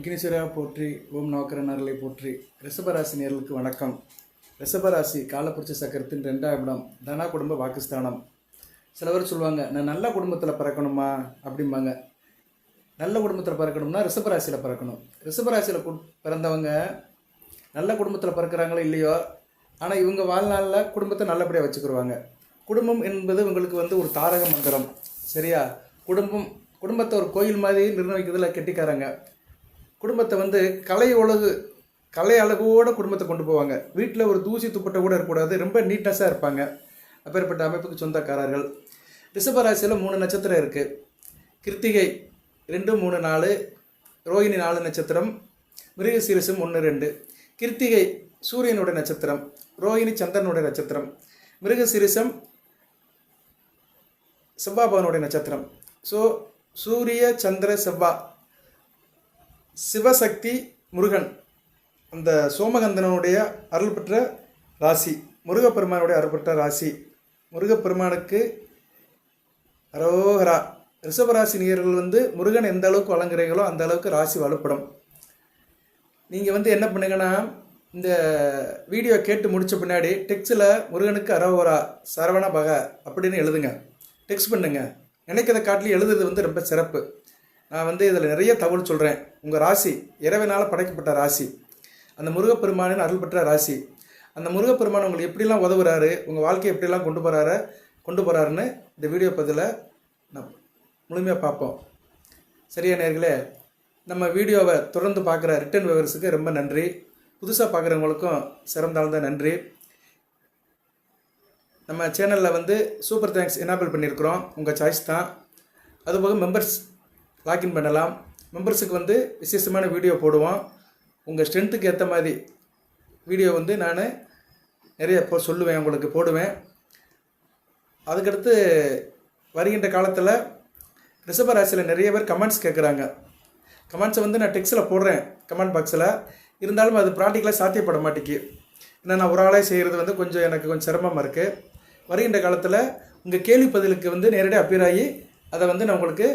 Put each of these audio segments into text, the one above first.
விக்னேஸ்வரா போற்றி, ஓம் நவக்கரனர்களை போற்றி. ரிஷபராசி நேர்களுக்கு வணக்கம். ரிஷபராசி காலப்புருஷ சக்கரத்தின் 2ஆம் இடம், தனா குடும்ப வாக்குஸ்தானம். சில பேர் சொல்லுவாங்க, நான் நல்ல குடும்பத்தில் பிறக்கணுமா அப்படிம்பாங்க. நல்ல குடும்பத்தில் பிறக்கணும்னா ரிஷபராசியில் பிறக்கணும். ரிஷபராசியில் பிறந்தவங்க நல்ல குடும்பத்தில் பிறக்கிறாங்களோ இல்லையோ, ஆனால் இவங்க வாழ்நாளில் குடும்பத்தை நல்லபடியாக வச்சுக்கிடுவாங்க. குடும்பம் என்பது உங்களுக்கு ஒரு தாரக மந்திரம். சரியா? குடும்பத்தை ஒரு கோயில் மாதிரி நிர்ணயிக்கிறதுல கெட்டிக்காரங்க. குடும்பத்தை கலை அழகோடு குடும்பத்தை கொண்டு போவாங்க. வீட்டில் ஒரு தூசி துப்பட்டை கூட இருக்கக்கூடாது, ரொம்ப நீட்னஸாக இருப்பாங்க. அப்பேற்பட்ட அமைப்புக்கு சொந்தக்காரர்கள். ரிஷபராசியில் 3 நட்சத்திரம் இருக்குது. கிருத்திகை 2, 3, 4, ரோஹிணி 4 நட்சத்திரம், மிருகசீரிஷம் 1, 2. கிருத்திகை சூரியனுடைய நட்சத்திரம், ரோஹிணி சந்திரனுடைய நட்சத்திரம், மிருகசீரிஷம் செவ்வாபவனுடைய நட்சத்திரம். ஸோ சூரிய சந்திர செவ்வாய், சிவசக்தி முருகன், அந்த சோமகந்தனுடைய அருள் பெற்ற ராசி, முருகப்பெருமானுடைய அருள் பெற்ற ராசி. முருகப்பெருமானுக்கு அரோகரா. ரிஷபராசி நேயர்கள் முருகன் எந்த அளவுக்கு வழங்குறீங்களோ அந்த அளவுக்கு ராசி வலுப்படும். நீங்கள் என்ன பண்ணுங்கன்னா, இந்த வீடியோ கேட்டு முடித்த பின்னாடி டெக்ஸ்டில் முருகனுக்கு அரோகரா சரவண பக அப்படின்னு எழுதுங்க. டெக்ஸ்ட் பண்ணுங்க. நினைக்கிறத காட்டிலும் எழுதுறது ரொம்ப சிறப்பு. நான் இதில் நிறைய தகவல் சொல்கிறேன். உங்கள் ராசி இறைவனால் படைக்கப்பட்ட ராசி, அந்த முருகப்பெருமானின் அருள் பெற்ற ராசி. அந்த முருகப்பெருமான் உங்களுக்கு எப்படிலாம் உதவுறாரு, உங்கள் வாழ்க்கையை எப்படிலாம் கொண்டு போகிறாருன்னு இந்த வீடியோ பதில் நான் முழுமையாக பார்ப்போம். சரியா நேயர்களே? நம்ம வீடியோவை தொடர்ந்து பார்க்குற ரிட்டன் வியூவர்ஸுக்கு ரொம்ப நன்றி. புதுசாக பார்க்குறவங்களுக்கும் சிறந்தாழ்ந்த நன்றி. நம்ம சேனலில் சூப்பர் தேங்க்ஸ் எனேபிள் பண்ணியிருக்கிறோம். உங்கள் சாய்ஸ் தான். அதுபோக மெம்பர்ஸ் லாக்இன் பண்ணலாம். மெம்பர்ஸுக்கு விசேஷமான வீடியோ போடுவோம். உங்கள் ஸ்ட்ரென்த்துக்கு ஏற்ற மாதிரி வீடியோ நான் நிறைய சொல்லுவேன், உங்களுக்கு போடுவேன். அதுக்கடுத்து வருகின்ற காலத்தில் ரிஷபராசியில் நிறைய பேர் கமெண்ட்ஸ் கேட்குறாங்க. கமெண்ட்ஸை நான் டெக்ஸ்ட்டில் போடுறேன் கமெண்ட் பாக்ஸில். இருந்தாலும் அது ப்ராக்டிக்கலாக சாத்தியப்பட மாட்டேங்குது. ஏன்னா நான் ஒரு ஆளே செய்கிறது எனக்கு கொஞ்சம் சிரமமாக இருக்குது. வருகின்ற காலத்தில் உங்கள் கேள்வி பதிலுக்கு நேரடியாக அப்பியர் ஆகி அதை நான் உங்களுக்கு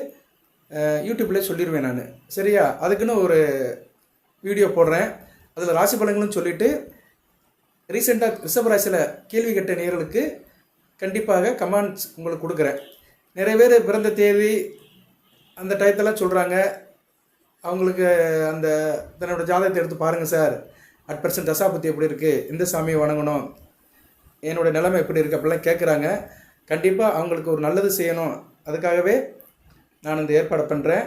யூடியூப்லேயே சொல்லிடுவேன் நான். சரியா? அதுக்குன்னு ஒரு வீடியோ போடுறேன். அதில் ராசி பலன்களும் சொல்லிவிட்டு ரீசெண்டாக ரிஷபராசியில் கேள்வி கேட்ட நேயர்களுக்கு கண்டிப்பாக கமெண்ட்ஸ் உங்களுக்கு கொடுக்குறேன். நிறைய பேர் பிறந்த தேதி அந்த டயத்தெல்லாம் சொல்கிறாங்க. அவங்களுக்கு அந்த தன்னோட ஜாதகத்தை எடுத்து பாருங்கள் சார், @ தசாபத்தி எப்படி இருக்குது, எந்த சாமியை வணங்கணும், என்னோடய நிலைமை எப்படி இருக்குது அப்படிலாம் கேட்குறாங்க. கண்டிப்பாக அவங்களுக்கு ஒரு நல்லது செய்யணும். அதுக்காகவே நான் இந்த ஏற்பாடு பண்ணுறேன்.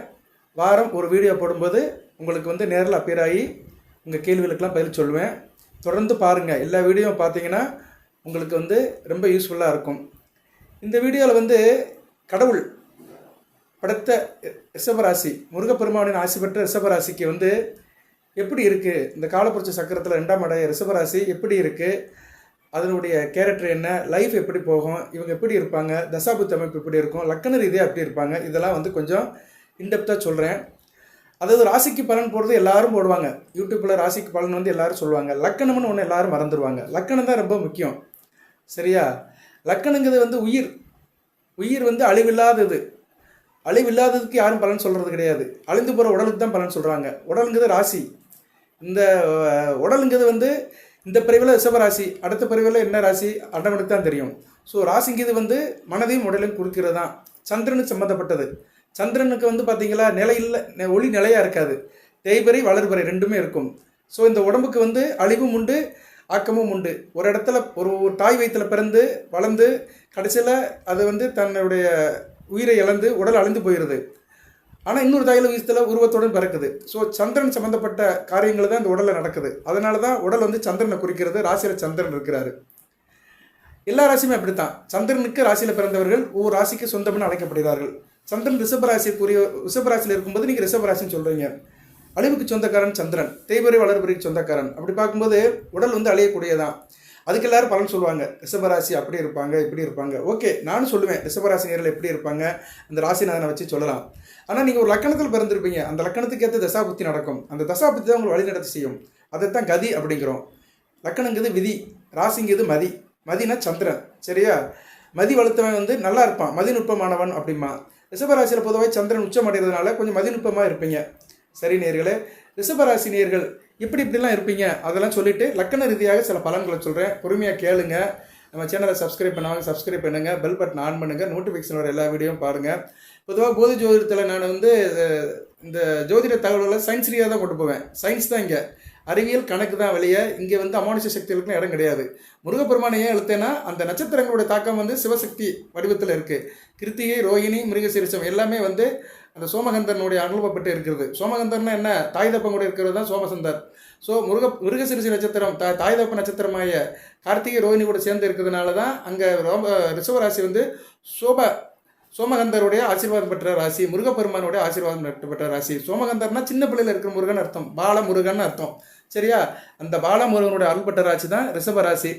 வாரம் ஒரு வீடியோ போடும்போது உங்களுக்கு நேரில் அப்பியர் ஆகி உங்கள் கேள்விகளுக்கெல்லாம் பதில் சொல்லுவேன். தொடர்ந்து பாருங்கள். எல்லா வீடியோவும் பார்த்தீங்கன்னா உங்களுக்கு ரொம்ப யூஸ்ஃபுல்லாக இருக்கும். இந்த வீடியோவில் கடவுள் படைத்த ரிஷபராசி, முருகப்பெருமானின் ஆசி பெற்ற ரிஷபராசிக்கு எப்படி இருக்குது, இந்த காலப்புருஷ சக்கரத்தில் 2ஆம் இடம் ரிஷபராசி எப்படி இருக்குது, அதனுடைய கேரக்டர் என்ன, லைஃப் எப்படி போகும், இவங்க எப்படி இருப்பாங்க, தசாபுத்தி அமைப்பு எப்படி இருக்கும், லக்கண ரீதியாக எப்படி இருப்பாங்க, இதெல்லாம் கொஞ்சம் இன்டெப்த்தாக சொல்கிறேன். அதாவது ராசிக்கு பலன் போடுறது எல்லாரும் போடுவாங்க. யூடியூப்பில் ராசிக்கு பலன் எல்லாரும் சொல்லுவாங்க. லக்கணம்னு ஒன்று எல்லாரும் மறந்துடுவாங்க. லக்கணம் தான் ரொம்ப முக்கியம். சரியா? லக்கணங்கிறது உயிர் அழிவில்லாதது. அழிவில்லாததுக்கு யாரும் பலன் சொல்கிறது கிடையாது. அழிந்து போகிற உடலுக்கு தான் பலன் சொல்கிறாங்க. உடலுங்கிறது ராசி. இந்த உடலுங்கிறது இந்த பிரிவில் ரிஷபராசி, அடுத்த பிரிவில் என்ன ராசி அண்டவனுக்கு தான் தெரியும். ஸோ ராசிங்கிறது மனதையும் உடலையும் குறிக்கிறது தான். சந்திரனுக்கு சம்மந்தப்பட்டது. சந்திரனுக்கு பார்த்தீங்களா, நிலையில் ஒளி நிலையாக இருக்காது. தேய்பிறை வளர்பிறை ரெண்டுமே இருக்கும். ஸோ இந்த உடம்புக்கு அழிவும் உண்டு, ஆக்கமும் உண்டு. ஒரு இடத்துல ஒரு தாய் வயிற்றில் பிறந்து வளர்ந்து கடைசியில் அது தன்னுடைய உயிரை இழந்து உடல் அழிந்து போயிடுது. ஆனால் இன்னொரு தாயில வயசில் உருவத்துடன் பிறக்குது. ஸோ சந்திரன் சம்மந்தப்பட்ட காரியங்கள் தான் இந்த உடலில் நடக்குது. அதனால தான் உடல் சந்திரனை குறிக்கிறது. ராசியில் சந்திரன் இருக்கிறாரு. எல்லா ராசியுமே அப்படித்தான். சந்திரனுக்கு ராசியில் பிறந்தவர்கள் ஒவ்வொரு ராசிக்கு சொந்தம்னு அழைக்கப்படுகிறார்கள். சந்திரன் ரிஷபராசியில் இருக்கும்போது நீங்கள் ரிஷபராசின்னு சொல்கிறீங்க. அழிவுக்கு சொந்தக்காரன் சந்திரன், தேய்பிறை வளர்பிறைக்கு சொந்தக்காரன். அப்படி பார்க்கும்போது உடல் அழியக்கூடியதான். அதுக்கு எல்லாரும் பலன் சொல்லுவாங்க. ரிஷபராசி அப்படி இருப்பாங்க, இப்படி இருப்பாங்க. ஓகே, நானும் சொல்லுவேன் ரிஷபராசி நேரில் எப்படி இருப்பாங்க, அந்த ராசிநாதனை வச்சு சொல்லலாம். ஆனால் நீங்கள் ஒரு லக்கணத்தில் பிறந்திருப்பீங்க. அந்த லக்கணத்துக்கு ஏற்ற தசாபுத்தி நடக்கும். அந்த தசாபுத்தி தான் உங்களுக்கு வழிநடத்தி செய்யும். அதைத்தான் கதி அப்படிங்கிறோம். லக்கணங்கிறது விதி, ராசிங்கிறது மதி. மதினா சந்திரன். சரியா? மதி வளர்த்தவன் நல்லா இருப்பான், மதிநுட்பமானவன் அப்படிமா. ரிஷபராசியில் பொதுவாக சந்திரன் உச்சம் அடைகிறதுனால கொஞ்சம் மதிநுட்பமாக இருப்பீங்க. சரி நேயர்களே, ரிஷபராசினியர்கள் இப்படிலாம் இருப்பீங்க அதெல்லாம் சொல்லிவிட்டு லக்கண ரீதியாக சில பலன்களை சொல்கிறேன், பொறுமையாக கேளுங்க. நம்ம சேனலை சப்ஸ்கிரைப் பண்ணாங்க சப்ஸ்கிரைப் பண்ணுங்கள், பெல் பட்டன் ஆன் பண்ணுங்கள், நோட்டிஃபிகேஷன் வர எல்லா வீடியோவும் பாருங்கள். பொதுவாக போதி ஜோதிடத்தில் நான் இந்த ஜோதிட தகவல்களை சயின்ஸ் ரீதியாக தான் கொண்டு போவேன். சயின்ஸ் தான் இங்கே, அறிவியல் கணக்கு தான் வெளியே. இங்கே அமானுஷ சக்திகளுக்குன்னு இடம் கிடையாது. முருகப்பெருமானை ஏன் எழுத்தேன்னா அந்த நட்சத்திரங்களோட தாக்கம் சிவசக்தி வடிவத்தில் இருக்குது. கிருத்திகை, ரோகிணி, மிருகசீரிஷம் எல்லாமே அந்த சோமகந்தனுடைய அனுபவப்பட்டு இருக்கிறது. சோமகந்தர்னா என்ன, தாய் தப்பம் கூட இருக்கிறது தான் சோமசந்தர். ஸோ மிருகசீரிஷ நட்சத்திரம் தாய் தப்ப நட்சத்திரமாய கார்த்திகை, ரோஹிணி கூட சேர்ந்து இருக்கிறதுனால தான் அங்கே ரிஷபராசி சோமகந்தருடைய ஆசீர்வாதம் பெற்ற ராசி, முருகப்பெருமானுடைய ஆசீர்வாதம் பெற்ற ராசி. சோமகந்தர்னா சின்ன பிள்ளையில் இருக்கிற முருகன் அர்த்தம், பாலமுருகன் அர்த்தம். சரியா, அந்த பாலமுருகனுடைய அருள்பட்ட ராசி தான் ரிஷபராசி.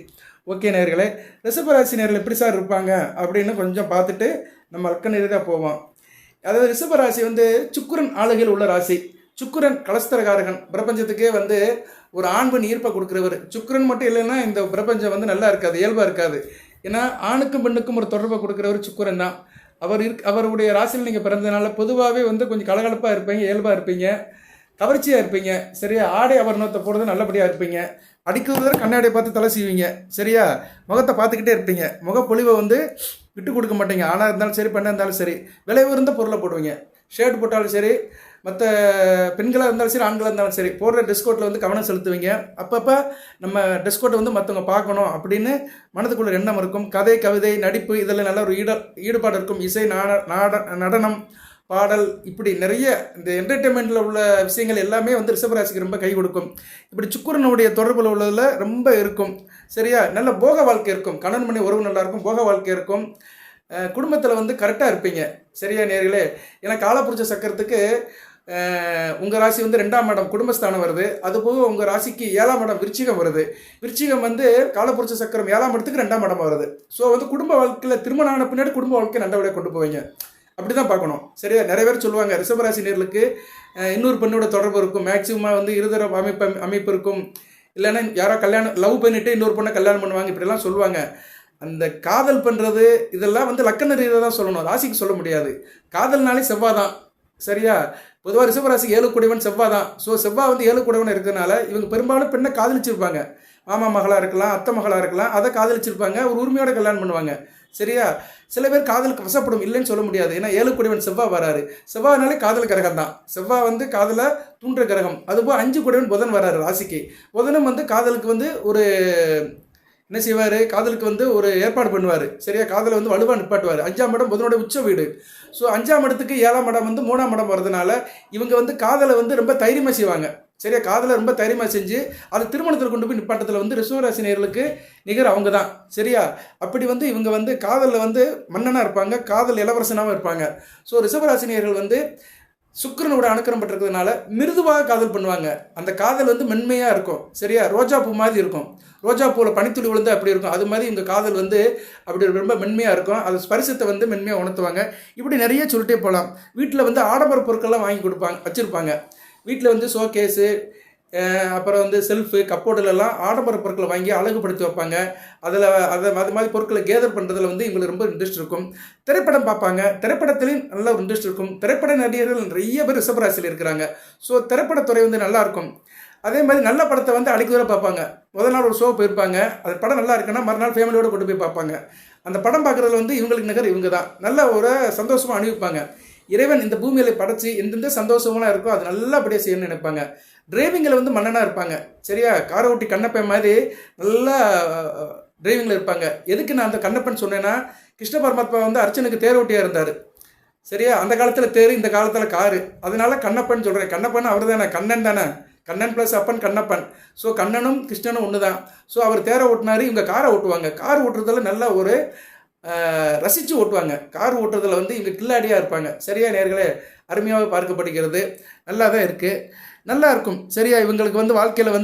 ஓகே நேயர்களே, ரிஷபராசி நேயர்கள் எப்படி சார் இருப்பாங்க அப்படின்னு கொஞ்சம் பார்த்துட்டு நம்ம லக்கண ரீதியாக போவோம். அதாவது ரிஷபராசி சுக்கிரன் ஆளுகையில் உள்ள ராசி. சுக்கிரன் கலஸ்தரகாரகன், பிரபஞ்சத்துக்கே ஒரு ஆண்பன் ஈர்ப்பை கொடுக்குறவர். சுக்கிரன் மட்டும் இல்லைன்னா இந்த பிரபஞ்சம் நல்லா இருக்காது, இயல்பாக இருக்காது. ஏன்னா ஆணுக்கும் பெண்ணுக்கும் ஒரு தொடர்பை கொடுக்குறவர் சுக்கிரன் தான். அவருடைய ராசியில் நீங்கள் பிறந்ததுனால பொதுவாகவே கொஞ்சம் கலகலப்பாக இருப்பீங்க, இயல்பாக இருப்பீங்க, கவர்ச்சியாக இருப்பீங்க. சரியா, ஆடை ஆபரணத்தை போடுறது நல்லபடியாக இருப்பீங்க. அடிக்கிறத கண்ணாடியை பார்த்து தலை செய்வீங்க. சரியா, முகத்தை பார்த்துக்கிட்டே இருப்பீங்க. முகப்பொழிவை விட்டு கொடுக்க மாட்டீங்க. ஆணாக இருந்தாலும் சரி, பெண்ணாக இருந்தாலும் சரி, விலை உயர்ந்த பொருளை போடுவீங்க. ஷர்ட் போட்டாலும் சரி, மற்ற பெண்களாக இருந்தாலும் சரி, ஆண்களாக இருந்தாலும் சரி, போடுற ட்ரெஸ் கோட்டில் கவனம் செலுத்துவீங்க. அப்பப்போ நம்ம ட்ரெஸ் கோட்டை மற்றவங்க பார்க்கணும் அப்படின்னு மனதுக்குள்ள எண்ணம் இருக்கும். கதை, கவிதை, நடிப்பு இதில் நல்ல ஒரு ஈடுபாடு இருக்கும். இசை, நடனம், பாடல், இப்படி நிறைய இந்த என்டர்டெயின்மெண்ட்டில் உள்ள விஷயங்கள் எல்லாமே ரிஷபராசிக்கு ரொம்ப கை கொடுக்கும். இப்படி சுக்கிரனுடைய தொடர்பில் உள்ளதில் ரொம்ப இருக்கும். சரியா, நல்ல போக வாழ்க்கை இருக்கும். கணவன் மணி உறவு நல்லா இருக்கும், போக வாழ்க்கை இருக்கும். குடும்பத்தில் கரெக்டாக இருப்பீங்க. சரியா நேயர்களே, ஏன்னா காலபுருஷ சக்கரத்துக்கு உங்கள் ராசி 2ஆம் இடம் குடும்பஸ்தானம் வருது. அதுபோக உங்கள் ராசிக்கு 7ஆம் இடம் விருச்சிகம் வருது. விருச்சிகம் காலபுருஷ சக்கரம் 7ஆம் இடத்துக்கு 2ஆம் இடம் வருது. ஸோ குடும்ப வாழ்க்கையில் திருமணம் ஆன பின்னாடி குடும்ப வாழ்க்கையை நல்லபடியாக கொண்டு போவீங்க. அப்படி தான் பார்க்கணும். சரியா, நிறைய பேர் சொல்லுவாங்க ரிஷபராசினியர்களுக்கு இன்னொரு பெண்ணோட தொடர்பு இருக்கும். மேக்சிமமாக இருதர அமைப்பு இருக்கும். இல்லைன்னா யாரோ லவ் பண்ணிவிட்டு இன்னொரு பொண்ணை கல்யாணம் பண்ணுவாங்க, இப்படிலாம் சொல்லுவாங்க. அந்த காதல் பண்ணுறது இதெல்லாம் லக்கண ரீதியாக தான் சொல்லணும், ராசிக்கு சொல்ல முடியாது. காதல்னாலே செவ்வாய் தான். சரியா, பொதுவாக ரிஷபராசிக்கு 7 கூடியவன் செவ்வாய் தான். ஸோ செவ்வாய் 7 கூடியவன் இருக்கிறதுனால இவங்க பெரும்பாலும் பெண்ணை காதலிச்சிருப்பாங்க. மாமா மகளாக இருக்கலாம், அத்தை மகளாக இருக்கலாம், அதை காதலிச்சிருப்பாங்க. ஒரு உரிமையோட கல்யாணம் பண்ணுவாங்க. சரியா, சில பேர் காதலுக்கு வசப்படும், இல்லைன்னு சொல்ல முடியாது. ஏன்னா 7 கூடியவன் செவ்வாய் வராரு. செவ்வாய்னாலே காதல் கிரகம் தான். செவ்வாய் காதலை தூண்டுற கிரகம். அதுபோல் 5 கூடியவன் புதன் வராரு ராசிக்கு. புதனும் காதலுக்கு ஒரு என்ன செய்வார், காதலுக்கு ஒரு ஏற்பாடு பண்ணுவார். சரியா, காதலை வலுவாக நிப்பாட்டுவார். 5ஆம் இடம் புதனுடைய உச்ச வீடு. ஸோ 5ஆம் இடத்துக்கு 7ஆம் இடம் 3ஆம் இடம் வர்றதுனால இவங்க காதலை ரொம்ப தைரியமாக செய்வாங்க. சரியா, காதலை ரொம்ப தைரியமாக செஞ்சு அது திருமணத்தில் கொண்டு போய் நிப்பாட்டத்தில் ரிஷபராசினியர்களுக்கு நிகர் அவங்க தான். சரியா, அப்படி இவங்க காதலில் மன்னனாக இருப்பாங்க, காதல் இளவரசனாகவும் இருப்பாங்க. ஸோ ரிஷபராசினியர்கள் சுக்கிரனோட அனுக்கிரம் பெற்றிருக்கிறதுனால மிருதுவாக காதல் பண்ணுவாங்க. அந்த காதல் மென்மையாக இருக்கும். சரியா, ரோஜா பூ மாதிரி இருக்கும். ரோஜா பூவில் பனித்துளி விழுந்து அப்படி இருக்கும். அது மாதிரி இவங்க காதல் அப்படி ரொம்ப மென்மையாக இருக்கும். அது ஸ்பரிசத்தை மென்மையாக உணர்த்துவாங்க. இப்படி நிறைய சொல்லிட்டே போகலாம். வீட்டில் ஆடம்பர பொருட்கள்லாம் வாங்கி வச்சுருப்பாங்க. வீட்டில் ஷோகேஸு, அப்புறம் செல்ஃபு, கப்போர்டுலெல்லாம் ஆடம்பர பொருட்களை வாங்கி அழகுபடுத்தி வைப்பாங்க. அது மாதிரி பொருட்களை கேதர் பண்ணுறதுல இவங்களுக்கு ரொம்ப இன்ட்ரெஸ்ட் இருக்கும். திரைப்படம் பார்ப்பாங்க, திரைப்படத்துலேயும் நல்ல ஒரு இன்ட்ரெஸ்ட் இருக்கும். திரைப்பட நடிகர்கள் நிறைய பேர் ரிஷபராசியில் இருக்கிறாங்க. ஸோ திரைப்படத்துறை நல்லாயிருக்கும். அதே மாதிரி நல்ல படத்தை அடிக்க தூரம் பார்ப்பாங்க. முதல் நாள் ஒரு ஷோ போயிருப்பாங்க, அது படம் நல்லா இருக்குன்னா மறுநாள் ஃபேமிலியோடு கொண்டு போய் பார்ப்பாங்க. அந்த படம் பார்க்குறதுல இவங்களுக்கு நிகர் இவங்க தான். நல்ல ஒரு சந்தோஷமாக அனுபவிப்பாங்க. இறைவன் இந்த பூமியில் படைச்சி எந்தெந்த சந்தோஷமெல்லாம் இருக்கோ அது நல்லபடியாக செய்யணும்னு நினைப்பாங்க. டிரைவிங்கில் மன்னனாக இருப்பாங்க. சரியா, காரை ஓட்டி கண்ணப்பன் மாதிரி நல்லா டிரைவிங்கில் இருப்பாங்க. எதுக்கு நான் அந்த கண்ணப்பன் சொன்னேன்னா, கிருஷ்ண பரமாத்மா அர்ச்சனுக்கு தேர் ஓட்டியாக இருந்தார். சரியா, அந்த காலத்தில் தேர், இந்த காலத்தில் காரு. அதனால கண்ணப்பன் சொல்கிறேன். கண்ணப்பன் அவர் தானே, கண்ணன் தானே, கண்ணன் ப்ளஸ் அப்பன் கண்ணப்பன். ஸோ கண்ணனும் கிருஷ்ணனும் ஒன்று தான். ஸோ அவர் தேரை ஓட்டினார், இவங்க காரை ஓட்டுவாங்க. கார் ஓட்டுறதுல நல்ல ஒரு ரசித்து ஓட்டுவாங்க. கார் ஓட்டுறதுல இவங்க கில்லாடியாக இருப்பாங்க. சரியா நேயர்களே, அருமையாக பார்க்கப்படுகிறது. நல்லா தான் இருக்குது, நல்லா இருக்கும். சரியா, இவங்களுக்கு வாழ்க்கையில்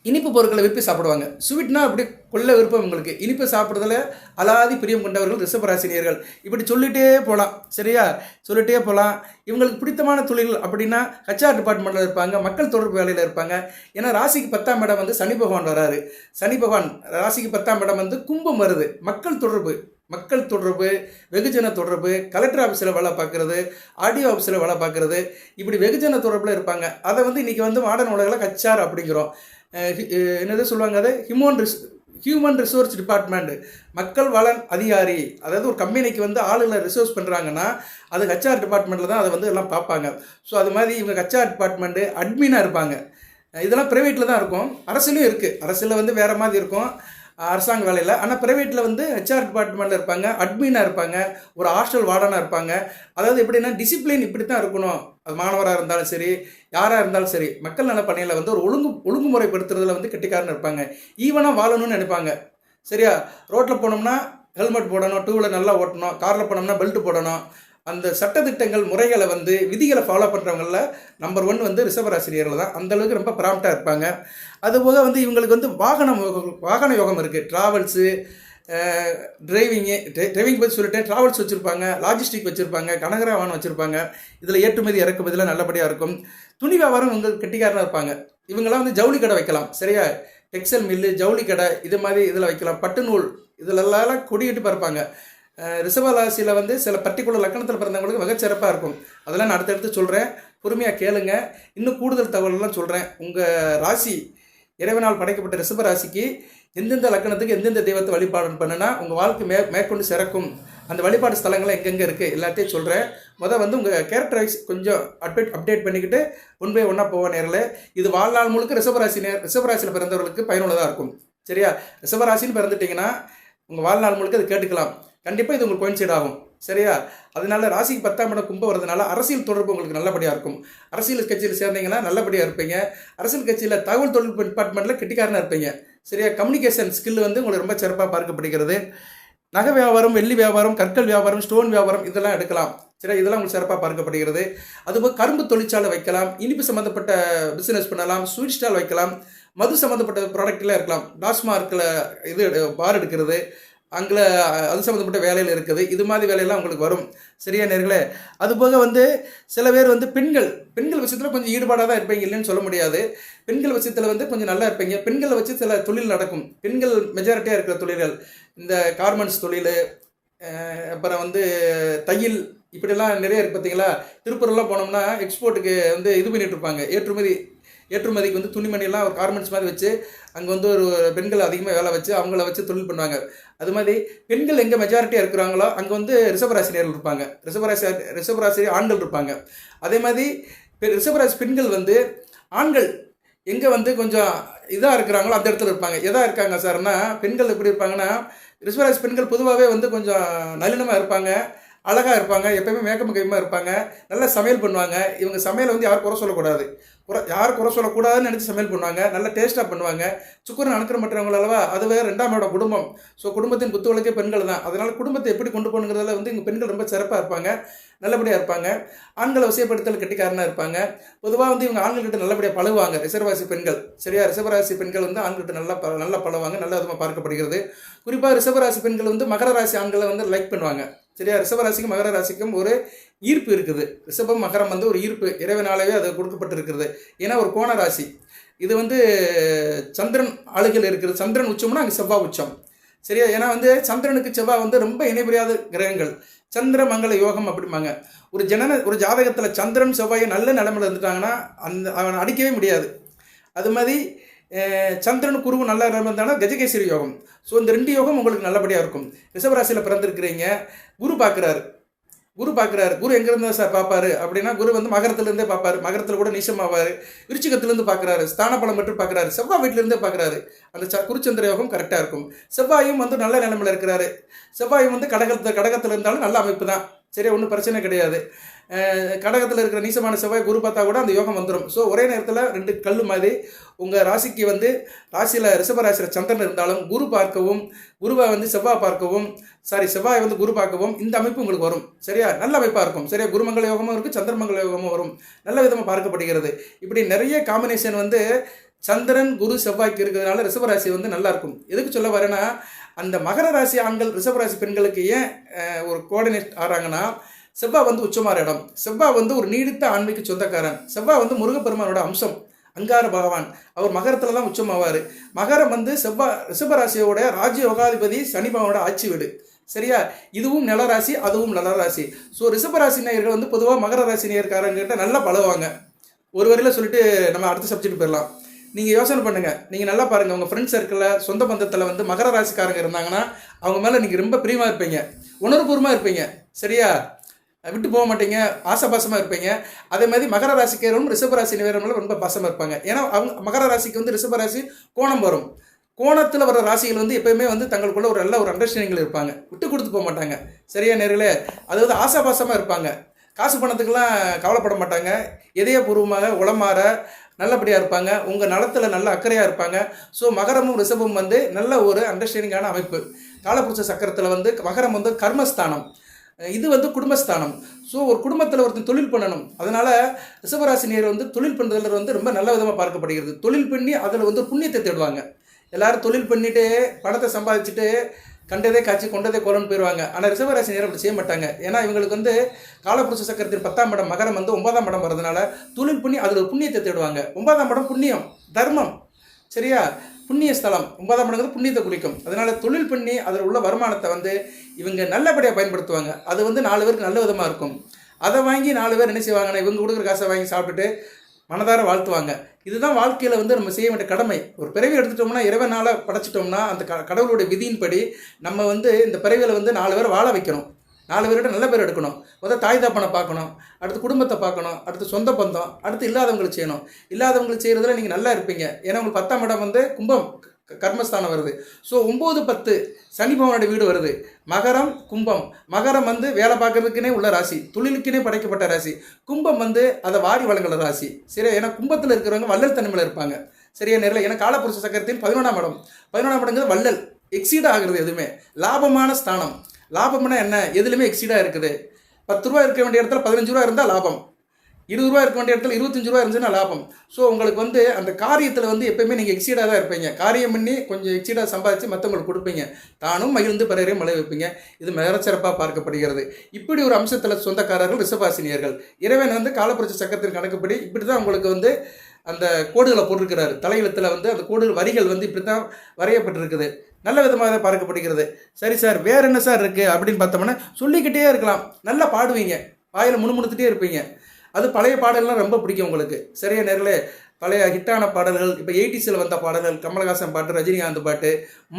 இனிப்பு பொருட்களை விரும்பி சாப்பிடுவாங்க. ஸ்வீட்னா அப்படி கொள்ள விருப்பம் இவங்களுக்கு. இனிப்பு சாப்பிட்றதுல அலாதி பிரியம் கொண்டவர்கள் ரிஷபராசினியர்கள். இப்படி சொல்லிகிட்டே போகலாம். சரியா, சொல்லிகிட்டே போகலாம். இவங்களுக்கு பிடித்தமான தொழில்கள் அப்படின்னா HR டிபார்ட்மெண்ட்டில் இருப்பாங்க, மக்கள் தொடர்பு வேலையில் இருப்பாங்க. ஏன்னா ராசிக்கு 10ஆம் இடம் சனி பகவான் வராரு. சனி பகவான் ராசிக்கு 10ஆம் இடம் கும்பம் வருது. மக்கள் தொடர்பு, மக்கள் தொடர்பு, வெகுஜன தொடர்பு, கலெக்டர் ஆஃபீஸில் வேலை பார்க்குறது, ஆர்டிஓ ஆஃபீஸில் வேலை பார்க்குறது, இப்படி வெகுஜன தொடர்பில் இருப்பாங்க. அதை வந்து இன்றைக்கி வந்து மாடர்ன் உலகில் ஹெச்ஆர் அப்படிங்கிறோம். என்னது சொல்லுவாங்க, அது ஹியூமன் ரிசோர்ஸ் டிபார்ட்மெண்ட், மக்கள் வள அதிகாரி. அதாவது ஒரு கம்பெனிக்கு வந்து ஆளுகளை ரிசோர்ஸ் பண்ணுறாங்கன்னா அது ஹெச்ஆர் டிபார்ட்மெண்ட்டில் தான் அதை வந்து எல்லாம் பார்ப்பாங்க. ஸோ அது மாதிரி இவங்க ஹெச்ஆர் டிபார்ட்மெண்ட்டு அட்மினாக இருப்பாங்க. இதெல்லாம் ப்ரைவேட்டில் தான் இருக்கும், அரசுலையும் இருக்குது. அரசில் வந்து வேறு மாதிரி இருக்கும் அரசாங்க வேலையில். ஆனால் ப்ரைவேட்டில் வந்து ஹெச்ஆர் டிபார்ட்மெண்ட்டில் இருப்பாங்க, அட்மினாக இருப்பாங்க, ஒரு ஹாஸ்டல் வார்டனாக இருப்பாங்க. அதாவது எப்படின்னா டிசிப்ளின் இப்படி தான் இருக்கணும். அது மாணவராக இருந்தாலும் சரி, யாராக இருந்தாலும் சரி, மக்கள் நல பணியில் வந்து ஒரு ஒழுங்குமுறைப்படுத்துறதுல வந்து கெட்டிக்காரன் இருப்பாங்க. ஈவனாக வாழணும்னு நினைப்பாங்க. சரியா? ரோட்டில் போனோம்னா ஹெல்மெட் போடணும், டூ வீலர் நல்லா ஓட்டணும், காரில் போனோம்னா பெல்ட் போடணும். அந்த சட்டத்திட்டங்கள் முறைகளை வந்து விதிகளை ஃபாலோ பண்ணுறவங்களில் நம்பர் 1 வந்து ரிஷபராசினியர்கள் தான். அந்தளவுக்கு ரொம்ப ப்ராம்ப்டாக இருப்பாங்க. அதுபோக வந்து இவங்களுக்கு வந்து வாகன யோகம் இருக்குது. ட்ராவல்ஸு, டிரைவிங் பற்றி சொல்லிட்டேன். ட்ராவல்ஸ் வச்சுருப்பாங்க, லாஜிஸ்டிக் வச்சுருப்பாங்க, கனகர வாகனம் வச்சுருப்பாங்க. இதில் ஏற்றுமதி இறக்குமதியில் நல்லபடியாக இருக்கும். துணி வியாபாரம் இவங்க கெட்டிக்காரனாக இருப்பாங்க. இவங்கெல்லாம் வந்து ஜவுளி கடை வைக்கலாம். சரியா? டெக்ஸ்டைல் மில்லு, ஜவுளி கடை, இது மாதிரி இதில் வைக்கலாம். பட்டு நூல் இதிலெல்லாம் கொடியிட்டு பறப்பாங்க. ரிஷபராசியில் வந்து சில பர்டிகுலர் லக்கணத்தில் பிறந்தவங்களுக்கு மிகச்சிறப்பாக இருக்கும். அதெல்லாம் நான் அடுத்தடுத்து சொல்கிறேன், பொறுமையாக கேளுங்க. இன்னும் கூடுதல் தகவல்லாம் சொல்கிறேன். உங்கள் ராசி இறைவனால் படைக்கப்பட்ட ரிஷபராசிக்கு எந்தெந்த லக்கணத்துக்கு எந்தெந்த தெய்வத்தை வழிபாடு பண்ணுனா உங்கள் வாழ்க்கை மேற்கொண்டு சிறக்கும், அந்த வழிபாடு ஸ்தலங்கள்லாம் எங்கெங்கே இருக்குது எல்லாத்தையும் சொல்கிறேன். வந்து உங்கள் கேரக்டர் வைஸ் கொஞ்சம் அப்டேட் பண்ணிக்கிட்டு ஒன் பை ஒன்னாக போக நேரில். இது வாழ்நாள் முழுக்க ரிஷபராசியில் பிறந்தவர்களுக்கு பயனுள்ளதாக இருக்கும். சரியா? ரிஷபராசின்னு பிறந்துட்டிங்கன்னா உங்கள் வாழ்நாள் முழுக்க அது கேட்டுக்கலாம். கண்டிப்பாக இது உங்களுக்கு கோயின்சைட் ஆகும். சரியா? அதனால ராசிக்கு 10ஆம் இடம் கும்பம் வரதுனால அரசியல் தொடர்பு உங்களுக்கு நல்லபடியாக இருக்கும். அரசியல் கட்சியில் சேர்ந்தீங்கன்னா நல்லபடியாக இருப்பீங்க. அரசியல் கட்சியில் தகவல் தொழில்நுட்ப டிபார்ட்மெண்ட்டில் கெட்டிக்காரனாக இருப்பீங்க. சரியா? கம்யூனிகேஷன் ஸ்கில் வந்து உங்களுக்கு ரொம்ப சிறப்பாக பார்க்கப்படுகிறது. நகை வியாபாரம், வெள்ளி வியாபாரம், கற்கள் வியாபாரம், ஸ்டோன் வியாபாரம் இதெல்லாம் எடுக்கலாம். சரியா? இதெல்லாம் உங்களுக்கு சிறப்பாக பார்க்கப்படுகிறது. அதுபோல் கரும்பு தொழிற்சாலை வைக்கலாம், இனிப்பு சம்மந்தப்பட்ட பிஸ்னஸ் பண்ணலாம், ஸ்வீட் ஸ்டால் வைக்கலாம், மது சம்மந்தப்பட்ட ப்ராடக்ட்லாம் இருக்கலாம். டாஸ்மார்க்கில் இது பார் எடுக்கிறது, அங்கே அது சம்மந்தப்பட்ட வேலையில் இருக்குது. இது மாதிரி வேலையெல்லாம் உங்களுக்கு வரும். சரியா நேர்களே? அதுபோக வந்து சில பேர் வந்து பெண்கள் விஷயத்தில் கொஞ்சம் ஈடுபாடாக தான் இருப்பீங்க, இல்லைன்னு சொல்ல முடியாது. பெண்கள் விஷயத்தில் வந்து கொஞ்சம் நல்லா இருப்பீங்க. பெண்களை வச்சு சில தொழில் நடக்கும். பெண்கள் மெஜாரிட்டியாக இருக்கிற தொழில்கள் இந்த கார்மெண்ட்ஸ் தொழில், அப்புறம் வந்து தையல், இப்படிலாம் நிறைய இருக்குது. பார்த்தீங்களா? திருப்பூர்லாம் போனோம்னா எக்ஸ்போர்ட்டுக்கு வந்து இது பண்ணிகிட்டு இருப்பாங்க, ஏற்றுமதிக்கு வந்து துணிமணியெல்லாம் ஒரு கார்மெண்ட்ஸ் மாதிரி வச்சு அங்கே வந்து ஒரு பெண்கள் அதிகமாக வேலை வச்சு அவங்கள வச்சு தொழில் பண்ணுவாங்க. அது மாதிரி பெண்கள் எங்கே மெஜாரிட்டியாக இருக்கிறாங்களோ அங்கே வந்து ரிஷபராசினியர்கள் இருப்பாங்க, ரிஷபராசி ஆண்கள் இருப்பாங்க. அதே மாதிரி ரிஷபராசி பெண்கள் வந்து ஆண்கள் எங்கே வந்து கொஞ்சம் இதாக இருக்கிறாங்களோ அந்த இடத்துல இருப்பாங்க. எதாக இருக்காங்க சார்னா, பெண்கள் எப்படி இருப்பாங்கன்னா, ரிஷபராசி பெண்கள் பொதுவாகவே வந்து கொஞ்சம் நளினமாக இருப்பாங்க, அழகாக இருப்பாங்க, எப்போயுமே மேக்கப் கைமாக இருப்பாங்க, நல்லா சமையல் பண்ணுவாங்க. இவங்க சமையலை வந்து யாரும் குறை சொல்லக்கூடாது, யாரும் குறை சொல்லக்கூடாதுன்னு நினச்சி சமையல் பண்ணுவாங்க, நல்லா டேஸ்ட்டாக பண்ணுவாங்க. சுக்கரன் அணுக்கிற மற்றவங்க அளவா அதுவே 2ஆம் இடம் குடும்பம். ஸோ குடும்பத்தின் குத்துவிளக்கே பெண்கள் தான். அதனால் குடும்பத்தை எப்படி கொண்டு போகணுங்கிறதுல வந்து இங்கே பெண்கள் ரொம்ப சிறப்பாக இருப்பாங்க, நல்லபடியாக இருப்பாங்க. ஆண்களை வசியப்படுத்தல் கெட்டிக்காரனாக இருப்பாங்க. பொதுவாக வந்து இவங்க ஆண்கள்கிட்ட நல்லபடியாக பழகுவாங்க ரிஷபராசி பெண்கள். சரியா? ரிஷபராசி பெண்கள் வந்து ஆண்கிட்ட நல்லா பழகுவாங்க, நல்ல விதமாக பார்க்கப்படுகிறது. குறிப்பாக ரிஷபராசி பெண்கள் வந்து மகர ராசி ஆண்களை வந்து லைக் பண்ணுவாங்க. சரியா? ரிஷபராசிக்கும் மகர ராசிக்கும் ஒரு ஈர்ப்பு இருக்குது. ரிஷபம் மகரம் வந்து ஒரு ஈர்ப்பு இறைவனாலேயே அது கொடுக்கப்பட்டு இருக்கிறது. ஏன்னா ஒரு கோண ராசி. இது வந்து சந்திரன் ஆளுகள் இருக்கிறது. சந்திரன் உச்சம்னா அங்கே செவ்வாய் உச்சம். சரியா? ஏன்னா வந்து சந்திரனுக்கு செவ்வாய் வந்து ரொம்ப இணைபிரியாத கிரகங்கள். சந்திர மங்கள யோகம் அப்படிம்பாங்க. ஒரு ஜாதகத்தில் சந்திரன் செவ்வாய் நல்ல நிலைமையில் இருந்துட்டாங்கன்னா அவனை அடிக்கவே முடியாது. அது மாதிரி சந்திரன் குருவும் நல்ல நிலைமை இருந்தாலும் கஜகேசரி யோகம். ஸோ இந்த 2 யோகம் உங்களுக்கு நல்லபடியாக இருக்கும். ரிஷபராசியில் பிறந்திருக்கிறீங்க. குரு பார்க்குறாரு. குரு எங்கேருந்து சார் பார்ப்பாரு அப்படின்னா, குரு வந்து மகரத்துலேருந்தே பார்ப்பாரு. மகரத்தில் கூட நீசமாவார். விருச்சிகத்திலேருந்து பார்க்குறாரு. ஸ்தான பலம் பெற்று பார்க்குறாரு. செவ்வாய் வீட்டிலேருந்தே பார்க்குறாரு. அந்த குருச்சந்திர யோகம் கரெக்டாக இருக்கும். செவ்வாயும் வந்து நல்ல நிலைமையில் இருக்கிறாரு. செவ்வாயும் வந்து கடகத்தில் இருந்தாலும் நல்ல அமைப்பு தான். சரியா? ஒன்றும் பிரச்சனை கிடையாது. கடகத்தில் இருக்கிற நீசமான செவ்வாய் குரு பார்த்தா கூட அந்த யோகம் வந்துடும். ஸோ ஒரே நேரத்தில் 2 கல் மாதிரி உங்கள் ராசிக்கு வந்து ராசியில் ரிஷபராசியில் சந்திரன் இருந்தாலும் குருவை வந்து செவ்வாய் பார்க்கவும், செவ்வாய் வந்து குரு பார்க்கவும் இந்த அமைப்பு உங்களுக்கு வரும். சரியா? நல்ல அமைப்பாக இருக்கும். சரியா? குருமங்கல யோகமும் இருக்குது, சந்திரமங்கல யோகமும் வரும். நல்ல விதமாக பார்க்கப்படுகிறது. இப்படி நிறைய காம்பினேஷன் வந்து சந்திரன் குரு செவ்வாய்க்கு இருக்கிறதுனால ரிஷபராசி வந்து நல்லா இருக்கும். எதுக்கு சொல்ல வரேன்னா, அந்த மகர ராசி ஆண்கள் ரிஷபராசி பெண்களுக்கு ஏன் ஒரு கோஆர்டினேட் ஆகிறாங்கன்னா, செவ்வாய் வந்து உச்சமாற இடம். செவ்வாய் வந்து ஒரு நீடித்த ஆன்மீக சொந்தக்காரன். செவ்வாய் வந்து முருகப்பெருமானோட அம்சம், அங்கார பகவான். அவர் மகரத்தில் தான் உச்சமாவார். மகரம் வந்து ரிஷபராசியோட ராஜ்ய யோகாதிபதி சனி பகவானோட ஆட்சி வீடு. சரியா? இதுவும் நிலராசி, அதுவும் நிலராசி. ஸோ ரிஷபராசி நேயர்கள் வந்து பொதுவாக மகர ராசி நேயர்காரங்கிட்ட நல்லா பழகுவாங்க. ஒரு வரியில் சொல்லிட்டு நம்ம அடுத்த சப்ஜெக்ட் போயிடலாம். நீங்கள் யோசனை பண்ணுங்கள், நீங்கள் நல்லா பாருங்கள், உங்கள் ஃப்ரெண்ட்ஸ் சர்க்கிளில் சொந்த பந்தத்தில் வந்து மகர ராசிக்காரங்க இருந்தாங்கன்னா அவங்க மேலே நீங்கள் ரொம்ப பிரியமாக இருப்பீங்க, உணர்வுபூர்வமாக இருப்பீங்க. சரியா? விட்டு போக மாட்டீங்க, ஆசபாசமாக இருப்பீங்க. அதே மாதிரி மகர ராசிக்காரரும் ரிஷபராசி நேயர்களும் ரொம்ப பாசமாக இருப்பாங்க. ஏன்னா அவங்க மகர ராசிக்கு வந்து ரிஷபராசி கோணம் வரும். கோணத்தில் வர ராசிகள் வந்து எப்பயுமே வந்து தங்களுக்குள்ள ஒரு நல்ல ஒரு அண்டர்ஸ்டாண்டிங்கில் இருப்பாங்க, விட்டு கொடுத்து போக மாட்டாங்க. சரியா நேர்களே? அதாவது ஆசாபாசமாக இருப்பாங்க, காசு பணத்துக்கெல்லாம் கவலைப்பட மாட்டாங்க, இதயபூர்வமாக உளமாற நல்லபடியாக இருப்பாங்க, உங்கள் நலத்தில் நல்ல அக்கறையாக இருப்பாங்க. ஸோ மகரமும் ரிஷபமும் வந்து நல்ல ஒரு அண்டர்ஸ்டாண்டிங்கான அமைப்பு. காலபுருஷ சக்கரத்தில் வந்து மகரம் வந்து கர்மஸ்தானம், இது வந்து குடும்பஸ்தானம். ஸோ ஒரு குடும்பத்தில் ஒருத்தர் தொழில் பண்ணணும். அதனால் ரிஷபராசினியர் வந்து தொழில் பண்ணுறதுல வந்து ரொம்ப நல்ல விதமாக பார்க்கப்படுகிறது. தொழில் பண்ணி அதில் வந்து புண்ணியத்தை தேடுவாங்க. எல்லாரும் தொழில் பண்ணிட்டு பணத்தை சம்பாதிச்சுட்டு கண்டதே காட்சி கொண்டதே கோலன்னு போயிடுவாங்க. ஆனால் ரிஷபராசி நேரம் அப்படி செய்ய மாட்டாங்க. ஏன்னா இவங்களுக்கு வந்து காலபுருஷ சக்கரத்தின் 10ஆம் இடம் மகரம் வந்து 9ஆம் இடம் வரதுனால தொழில் பண்ணி அதில் ஒரு புண்ணியத்தை தேடுவாங்க. 9ஆம் இடம் புண்ணியம், தர்மம். சரியா? புண்ணிய ஸ்தலம் 9ஆம் இடங்கிறது புண்ணியத்தை குறிக்கும். அதனால தொழில் பண்ணி அதில் உள்ள வருமானத்தை வந்து இவங்க நல்லபடியாக பயன்படுத்துவாங்க. அது வந்து 4 பேருக்கு நல்ல விதமாக இருக்கும். அதை வாங்கி 4 பேர் என்ன செய்வாங்கன்னா இவங்க கொடுக்குற காசை வாங்கி சாப்பிட்டுட்டு மனதார வாழ்த்துவாங்க. இதுதான் வாழ்க்கையில் வந்து நம்ம செய்ய வேண்டிய கடமை. ஒரு பிறவி எடுத்துட்டோம்னா இறைவனால் படைச்சிட்டோம்னா அந்த கடவுளுடைய விதியின்படி நம்ம வந்து இந்த பிறவியில் வந்து 4 பேரை வாழ வைக்கணும், 4 பேர்கிட்ட நல்ல பேர் எடுக்கணும். முதல் தாய் தாப்பனை பார்க்கணும், அடுத்து குடும்பத்தை பார்க்கணும், அடுத்து சொந்த பந்தம், அடுத்து இல்லாதவங்களுக்கு செய்யணும். இல்லாதவங்களுக்கு செய்கிறதுல நீங்கள் நல்லா இருப்பீங்க. ஏன்னா உங்களுக்கு 10ஆம் இடம் வந்து கும்பம் கர்மஸ்தானம் வருது. ஸோ 9, 10 சனி பகவானுடைய வீடு வருது. மகரம் கும்பம். மகரம் வந்து வேலை பார்க்கறதுக்குனே உள்ள ராசி, தொழிலுக்குனே படைக்கப்பட்ட ராசி. கும்பம் வந்து அதை வாரி வழங்குற ராசி. சரியா? ஏன்னா கும்பத்தில் இருக்கிறவங்க வள்ளல் தன்மையில் இருப்பாங்க. சரியா நேரில்? ஏன்னா காலபுருஷ சக்கரத்தின் 11ஆம் இடம், 11ஆம் இடங்கிறது வள்ளல், எக்ஸீட் ஆகுறது எதுவுமே லாபமான ஸ்தானம். லாபம்னா என்ன? எதுலையுமே எக்ஸீடாக இருக்குது. 10 ரூபா இருக்க வேண்டிய இடத்துல 15 ரூபா இருந்தால் லாபம், 20 ரூபா இருக்க வேண்டிய இடத்துல 25 ரூபா இருந்துச்சுன்னா லாபம். ஸோ உங்களுக்கு வந்து அந்த காரியத்தில் வந்து எப்பயுமே நீங்கள் எக்ஸீடாக தான் இருப்பீங்க. காரியம் பண்ணி கொஞ்சம் எக்ஸீடாக சம்பாதிச்சு மற்றவங்களுக்கு கொடுப்பீங்க, தானும் மகிழ்ந்து பிறரையும் மழை வைப்பீங்க. இது மிகச்சிறப்பாக பார்க்கப்படுகிறது. இப்படி ஒரு அம்சத்தில் சொந்தக்காரர்கள் ரிஷபராசினியர்கள். இறைவன் வந்து காலபுருஷ சக்கரத்தின் கணக்குப்படி இப்படி தான் உங்களுக்கு வந்து அந்த கோடுகளை போட்டிருக்கிறாரு. தலையெழுத்தில் வந்து அந்த கோடு வரிகள் வந்து இப்படி தான் வரையப்பட்டிருக்குது. நல்ல விதமாக தான் பார்க்கப்படுகிறது. சரி சார், வேறு என்ன சார் இருக்குது அப்படின்னு பார்த்தோம்னா சொல்லிக்கிட்டே இருக்கலாம். நல்லா பாடுவீங்க, வாயில் முணுமுணுத்துட்டே இருப்பீங்க. அது பழைய பாடல்கள்லாம் ரொம்ப பிடிக்கும் உங்களுக்கு. சரியா நேர்களே? பழைய ஹிட்டான பாடல்கள், இப்போ 80s வந்த பாடல்கள், கமலஹாசன் பாட்டு, ரஜினிகாந்த் பாட்டு,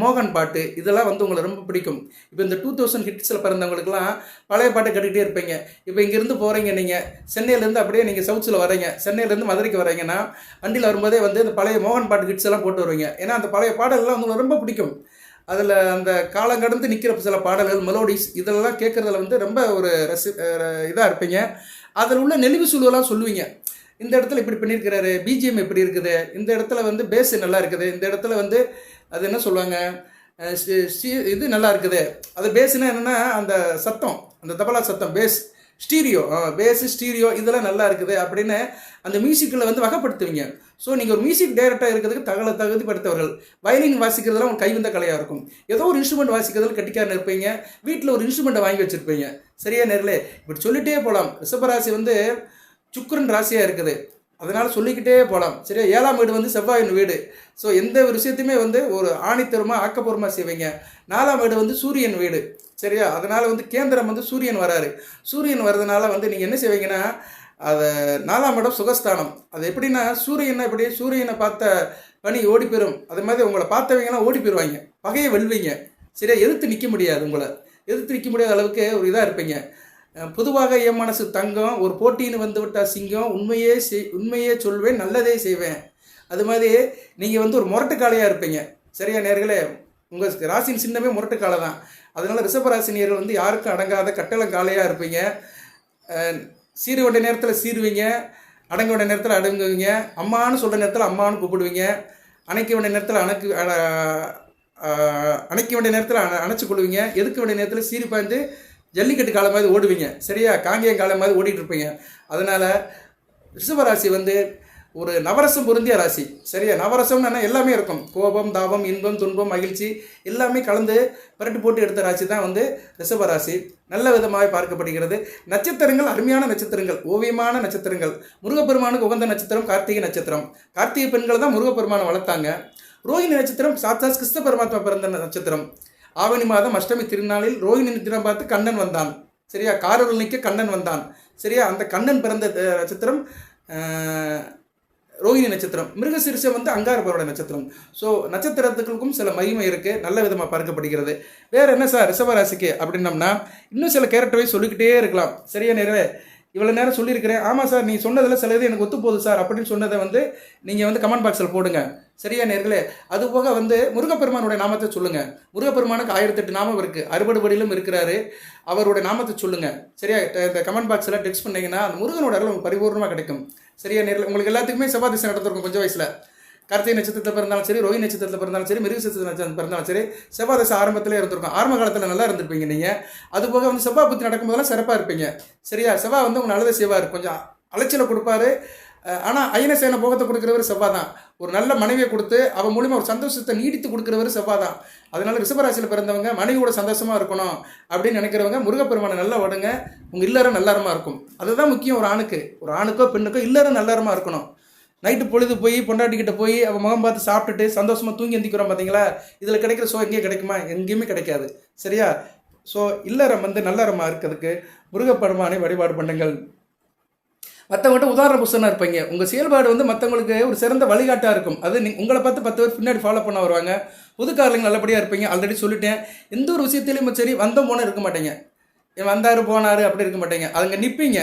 மோகன் பாட்டு, இதெல்லாம் வந்து உங்களுக்கு ரொம்ப பிடிக்கும். இப்போ இந்த 2000 ஹிட்ஸில் பிறந்தவங்களுக்குலாம் பழைய பாட்டை கேட்டுக்கிட்டே இருப்பீங்க. இப்போ இங்கேருந்து போகிறீங்க, நீங்கள் சென்னையிலேருந்து அப்படியே நீங்கள் சவுத்தில் வரீங்க, சென்னையிலேருந்து மதுரைக்கு வரீங்கன்னா வண்டியில் வரும்போதே வந்து இந்த பழைய மோகன் பாட்டு ஹிட்ஸ் எல்லாம் போட்டு வருவீங்க. ஏன்னா அந்த பழைய பாடல்கள்லாம் உங்களுக்கு ரொம்ப பிடிக்கும். அதில் அந்த காலம் கடந்து நிற்கிற சில பாடல்கள், மெலோடிஸ், இதெல்லாம் கேட்குறதுல வந்து ரொம்ப ஒரு இதாக இருப்பீங்க. அதில் உள்ள நெளிவு சுழுவெல்லாம் சொல்லுவீங்க. இந்த இடத்துல இப்படி பண்ணியிருக்கிறாரு, பிஜிஎம் எப்படி இருக்குது, இந்த இடத்துல வந்து பேஸ் நல்லா இருக்குது, இந்த இடத்துல வந்து அது என்ன சொல்லுவாங்க, இது நல்லா இருக்குது. அது பேஸ்னா என்னென்னா அந்த சத்தம், அந்த தபலா சத்தம், ஸ்டீரியோ, ஸ்டீரியோ இதெல்லாம் நல்லா இருக்குது அப்படின்னு அந்த மியூசிக்கில் வந்து வகைப்படுத்துவீங்க. ஸோ நீங்கள் ஒரு மியூசிக் டைரக்டாக இருக்கிறதுக்கு தகுதிப்படுத்தவர்கள். வயலின் வாசிக்கிறதுலாம் உங்களுக்கு கைவந்த கலையாக இருக்கும். ஏதோ ஒரு இன்ஸ்ட்ருமெண்ட் வாசிக்கிறதுல கட்டிக்காரன் இருப்பீங்க, வீட்டில் ஒரு இன்ஸ்ட்ருமெண்ட்டை வாங்கி வச்சுருப்பீங்க. சரியா நேர்களே? இப்படி சொல்லிகிட்டே போகலாம். ரிஷபராசி வந்து சுக்கிரன் ராசியாக இருக்குது, அதனால் சொல்லிக்கிட்டே போகலாம். சரியா? 7ஆம் வீடு வந்து செவ்வாயின் வீடு. ஸோ எந்த ஒரு விஷயத்தையுமே வந்து ஒரு ஆணித்தரமாக ஆக்கப்பூர்வமாக செய்வீங்க. 4ஆம் வீடு வந்து சூரியன் வீடு. சரியா? அதனால் வந்து கேந்திரம் வந்து சூரியன் வராரு. சூரியன் வர்றதுனால வந்து நீங்கள் என்ன செய்வீங்கன்னா, அதை 4ஆம் இடம் சுகஸ்தானம். அது எப்படின்னா சூரியனை பார்த்த பனி ஓடி போயிடும். அது மாதிரி உங்களை பார்த்தவங்கலாம் ஓடி போயிடுவாங்க, பகையை வெல்வீங்க. சரியா? எதிர்த்து நிற்க முடியாது, உங்களை எதிர்த்து நிற்க முடியாத அளவுக்கு ஒரு இதாக இருப்பீங்க. பொதுவாக என் மனசு தங்கம், ஒரு போட்டின்னு வந்து விட்டால் சிங்கம், உண்மையே சொல்வேன், நல்லதே செய்வேன். அது மாதிரி நீங்கள் வந்து ஒரு முரட்டுக்காலையாக இருப்பீங்க. சரியா நேர்களே? உங்கள் ராசியின் சின்னமே முரட்டுக்காலை தான். அதனால் ரிஷபராசினியர்கள் வந்து யாருக்கும் அடங்காத கட்டளங்காலையாக இருப்பீங்க. சீர வேண்டிய நேரத்தில் சீருவீங்க, அடங்க வேண்டிய நேரத்தில் அடங்குவீங்க, அம்மானு சொல்கிற நேரத்தில் அம்மானு கூப்பிடுவீங்க, அணைக்க வேண்டிய நேரத்தில் அணைக்க வேண்டிய நேரத்தில் அணைச்சி கொள்வீங்க, எதுக்க வேண்டிய நேரத்தில் சீரி பாய்ந்து ஜல்லிக்கட்டு காலம் மாதிரி ஓடுவீங்க. சரியா? காங்கேயம் காலம் மாதிரி ஓடிட்டு இருப்பீங்க. அதனால் ரிஷபராசி வந்து ஒரு நவரசம் பொருந்திய ராசி. சரியா? நவரசம்னா எல்லாமே இருக்கும். கோபம், தாபம், இன்பம், துன்பம், மகிழ்ச்சி எல்லாமே கலந்து புரட்டி போட்டு எடுத்த ராசி தான் வந்து ரிஷபராசி. நல்ல விதமாக பார்க்கப்படுகிறது. நட்சத்திரங்கள் அருமையான நட்சத்திரங்கள், ஓவியமான நட்சத்திரங்கள். முருகப்பெருமானுக்கு உகந்த நட்சத்திரம் கார்த்திகை நட்சத்திரம். கார்த்திகை பெண்கள் தான் முருகப்பெருமானை வளர்த்தாங்க. ரோஹிணி நட்சத்திரம் சாட்சாத் கிருஷ்ண பரமாத்மா பிறந்த நட்சத்திரம். ஆவணி மாதம் அஷ்டமி திருநாளில் ரோஹிணி நட்சத்திரம் பார்த்து கண்ணன் வந்தான். சரியா, காரருள் நிற்க கண்ணன் வந்தான். சரியா, அந்த கண்ணன் பிறந்த நட்சத்திரம் ரோஹிணி நட்சத்திரம். மிருகசீரிஷம் வந்து அங்காரபரோட நட்சத்திரம். ஸோ நட்சத்திரத்துக்கும் சில மகிமை இருக்குது, நல்ல விதமாக பார்க்கப்படுகிறது. வேறு என்ன சார் ரிஷபராசிக்கு அப்படின்னம்னா இன்னும் சில கேரக்டரை சொல்லிக்கிட்டே இருக்கலாம். சரியா நேரே இவ்வளோ நேரம் சொல்லியிருக்கிறேன். ஆமாம் சார், நீ சொன்னதில் சில இது எனக்கு ஒத்து போகுது சார் அப்படின்னு சொன்னதை வந்து நீங்கள் வந்து கமெண்ட் பாக்ஸில் போடுங்க. சரியா நேர்களே, அதுபோக வந்து முருகப்பெருமானுடைய நாமத்தை சொல்லுங்கள். முருகப்பெருமானுக்கு 1008 நாமம் இருக்குது, 60 படியிலும் இருக்கிறாரு. அவருடைய நாமத்தை சொல்லுங்கள். சரியா, இந்த கமெண்ட் பாக்ஸில் டெக்ஸ்ட் பண்ணிங்கன்னா அந்த முருகனோட அருள் உங்களுக்கு பரிபூர்ணமாக கிடைக்கும். சரியா நேரில் உங்களுக்கு எல்லாத்துக்குமே செவ்வாய் திசை நடந்திருக்கும் கொஞ்சம் வயசில். கார்த்திகை நட்சத்திரத்தில் பிறந்தாலும் சரி, ரோஹிணி நட்சத்திரத்தில் பிறந்தாலும் சரி, மிருகசீரிஷத்தில் பிறந்தாலும் சரி, செவ்வாய் தசை ஆரம்பத்திலே இருந்திருக்கும். ஆரம்ப காலத்தில் நல்லா இருந்திருப்பீங்க நீங்கள். அதுபோக வந்து செவ்வாய் புத்தி நடக்கும்போதெல்லாம் சிறப்பாக இருப்பீங்க. சரியா, செவ்வாய் வந்து உங்கள் நல்லதை செய்வார், கொஞ்சம் அலைச்சலை கொடுப்பாரு. ஆனால் அயனசேன போகத்தை கொடுக்குறவர் செவ்வாய் தான். ஒரு நல்ல மனைவியை கொடுத்து அவன் மூலிமா ஒரு சந்தோஷத்தை நீடித்து கொடுக்குறவர் செவ்வாய் தான். அதனால ரிஷபராசியில் பிறந்தவங்க மனைவியோட சந்தோஷமாக இருக்கணும் அப்படின்னு நினைக்கிறவங்க முருகப்பெருமானை நல்லா வடுங்க. உங்கள் இல்லறம் நல்லாரமாக இருக்கும். அதுதான் முக்கியம். ஒரு ஆணுக்கோ பெண்ணுக்கோ இல்லறம் நல்லாரமாக இருக்கணும். நைட்டு பொழுது போய் பொண்டாட்டிக்கிட்ட போய் அவன் முகம் பார்த்து சாப்பிட்டுட்டு சந்தோஷமாக தூங்கி எந்திக்கிறோம் பார்த்தீங்களா, இதில் கிடைக்கிற ஸோ எங்கேயும் கிடைக்குமா? எங்கேயுமே கிடைக்காது. சரியா, ஸோ இல்லறம் வந்து நல்லறமாக இருக்கிறதுக்கு முருகப்பெருமானை வழிபாடு பண்ணுங்கள். மற்றவங்கள்ட்ட உதாரண புஸ்தகமாக இருப்பீங்க. உங்கள் செயல்பாடு வந்து மற்றவங்களுக்கு ஒரு சிறந்த வழிகாட்டாக இருக்கும். அது உங்களை பார்த்து 10 பேர் பின்னாடி ஃபாலோ பண்ண வருவாங்க. புதுக்காரங்க நல்லபடியாக இருப்பீங்க. ஆல்ரெடி சொல்லிட்டேன், எந்த ஒரு விஷயத்துலையும் சரி வந்தோம் போனால் இருக்க மாட்டேங்க. வந்தார் போனார் அப்படி இருக்க மாட்டேங்க. அதுங்க நிற்பீங்க.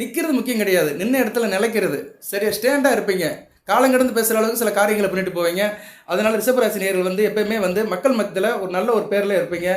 நிற்கிறது முக்கியம் கிடையாது, நின்ன இடத்துல நிலைக்கிறது. சரியா, ஸ்டேண்டாக இருப்பீங்க. காலங்கடந்து பேசுகிற அளவுக்கு சில காரியங்களை பண்ணிட்டு போவீங்க. அதனால் ரிஷபராசி நேயர்கள் வந்து எப்பயுமே வந்து மக்கள் மத்தியில் ஒரு நல்ல ஒரு பேரில் இருப்பீங்க.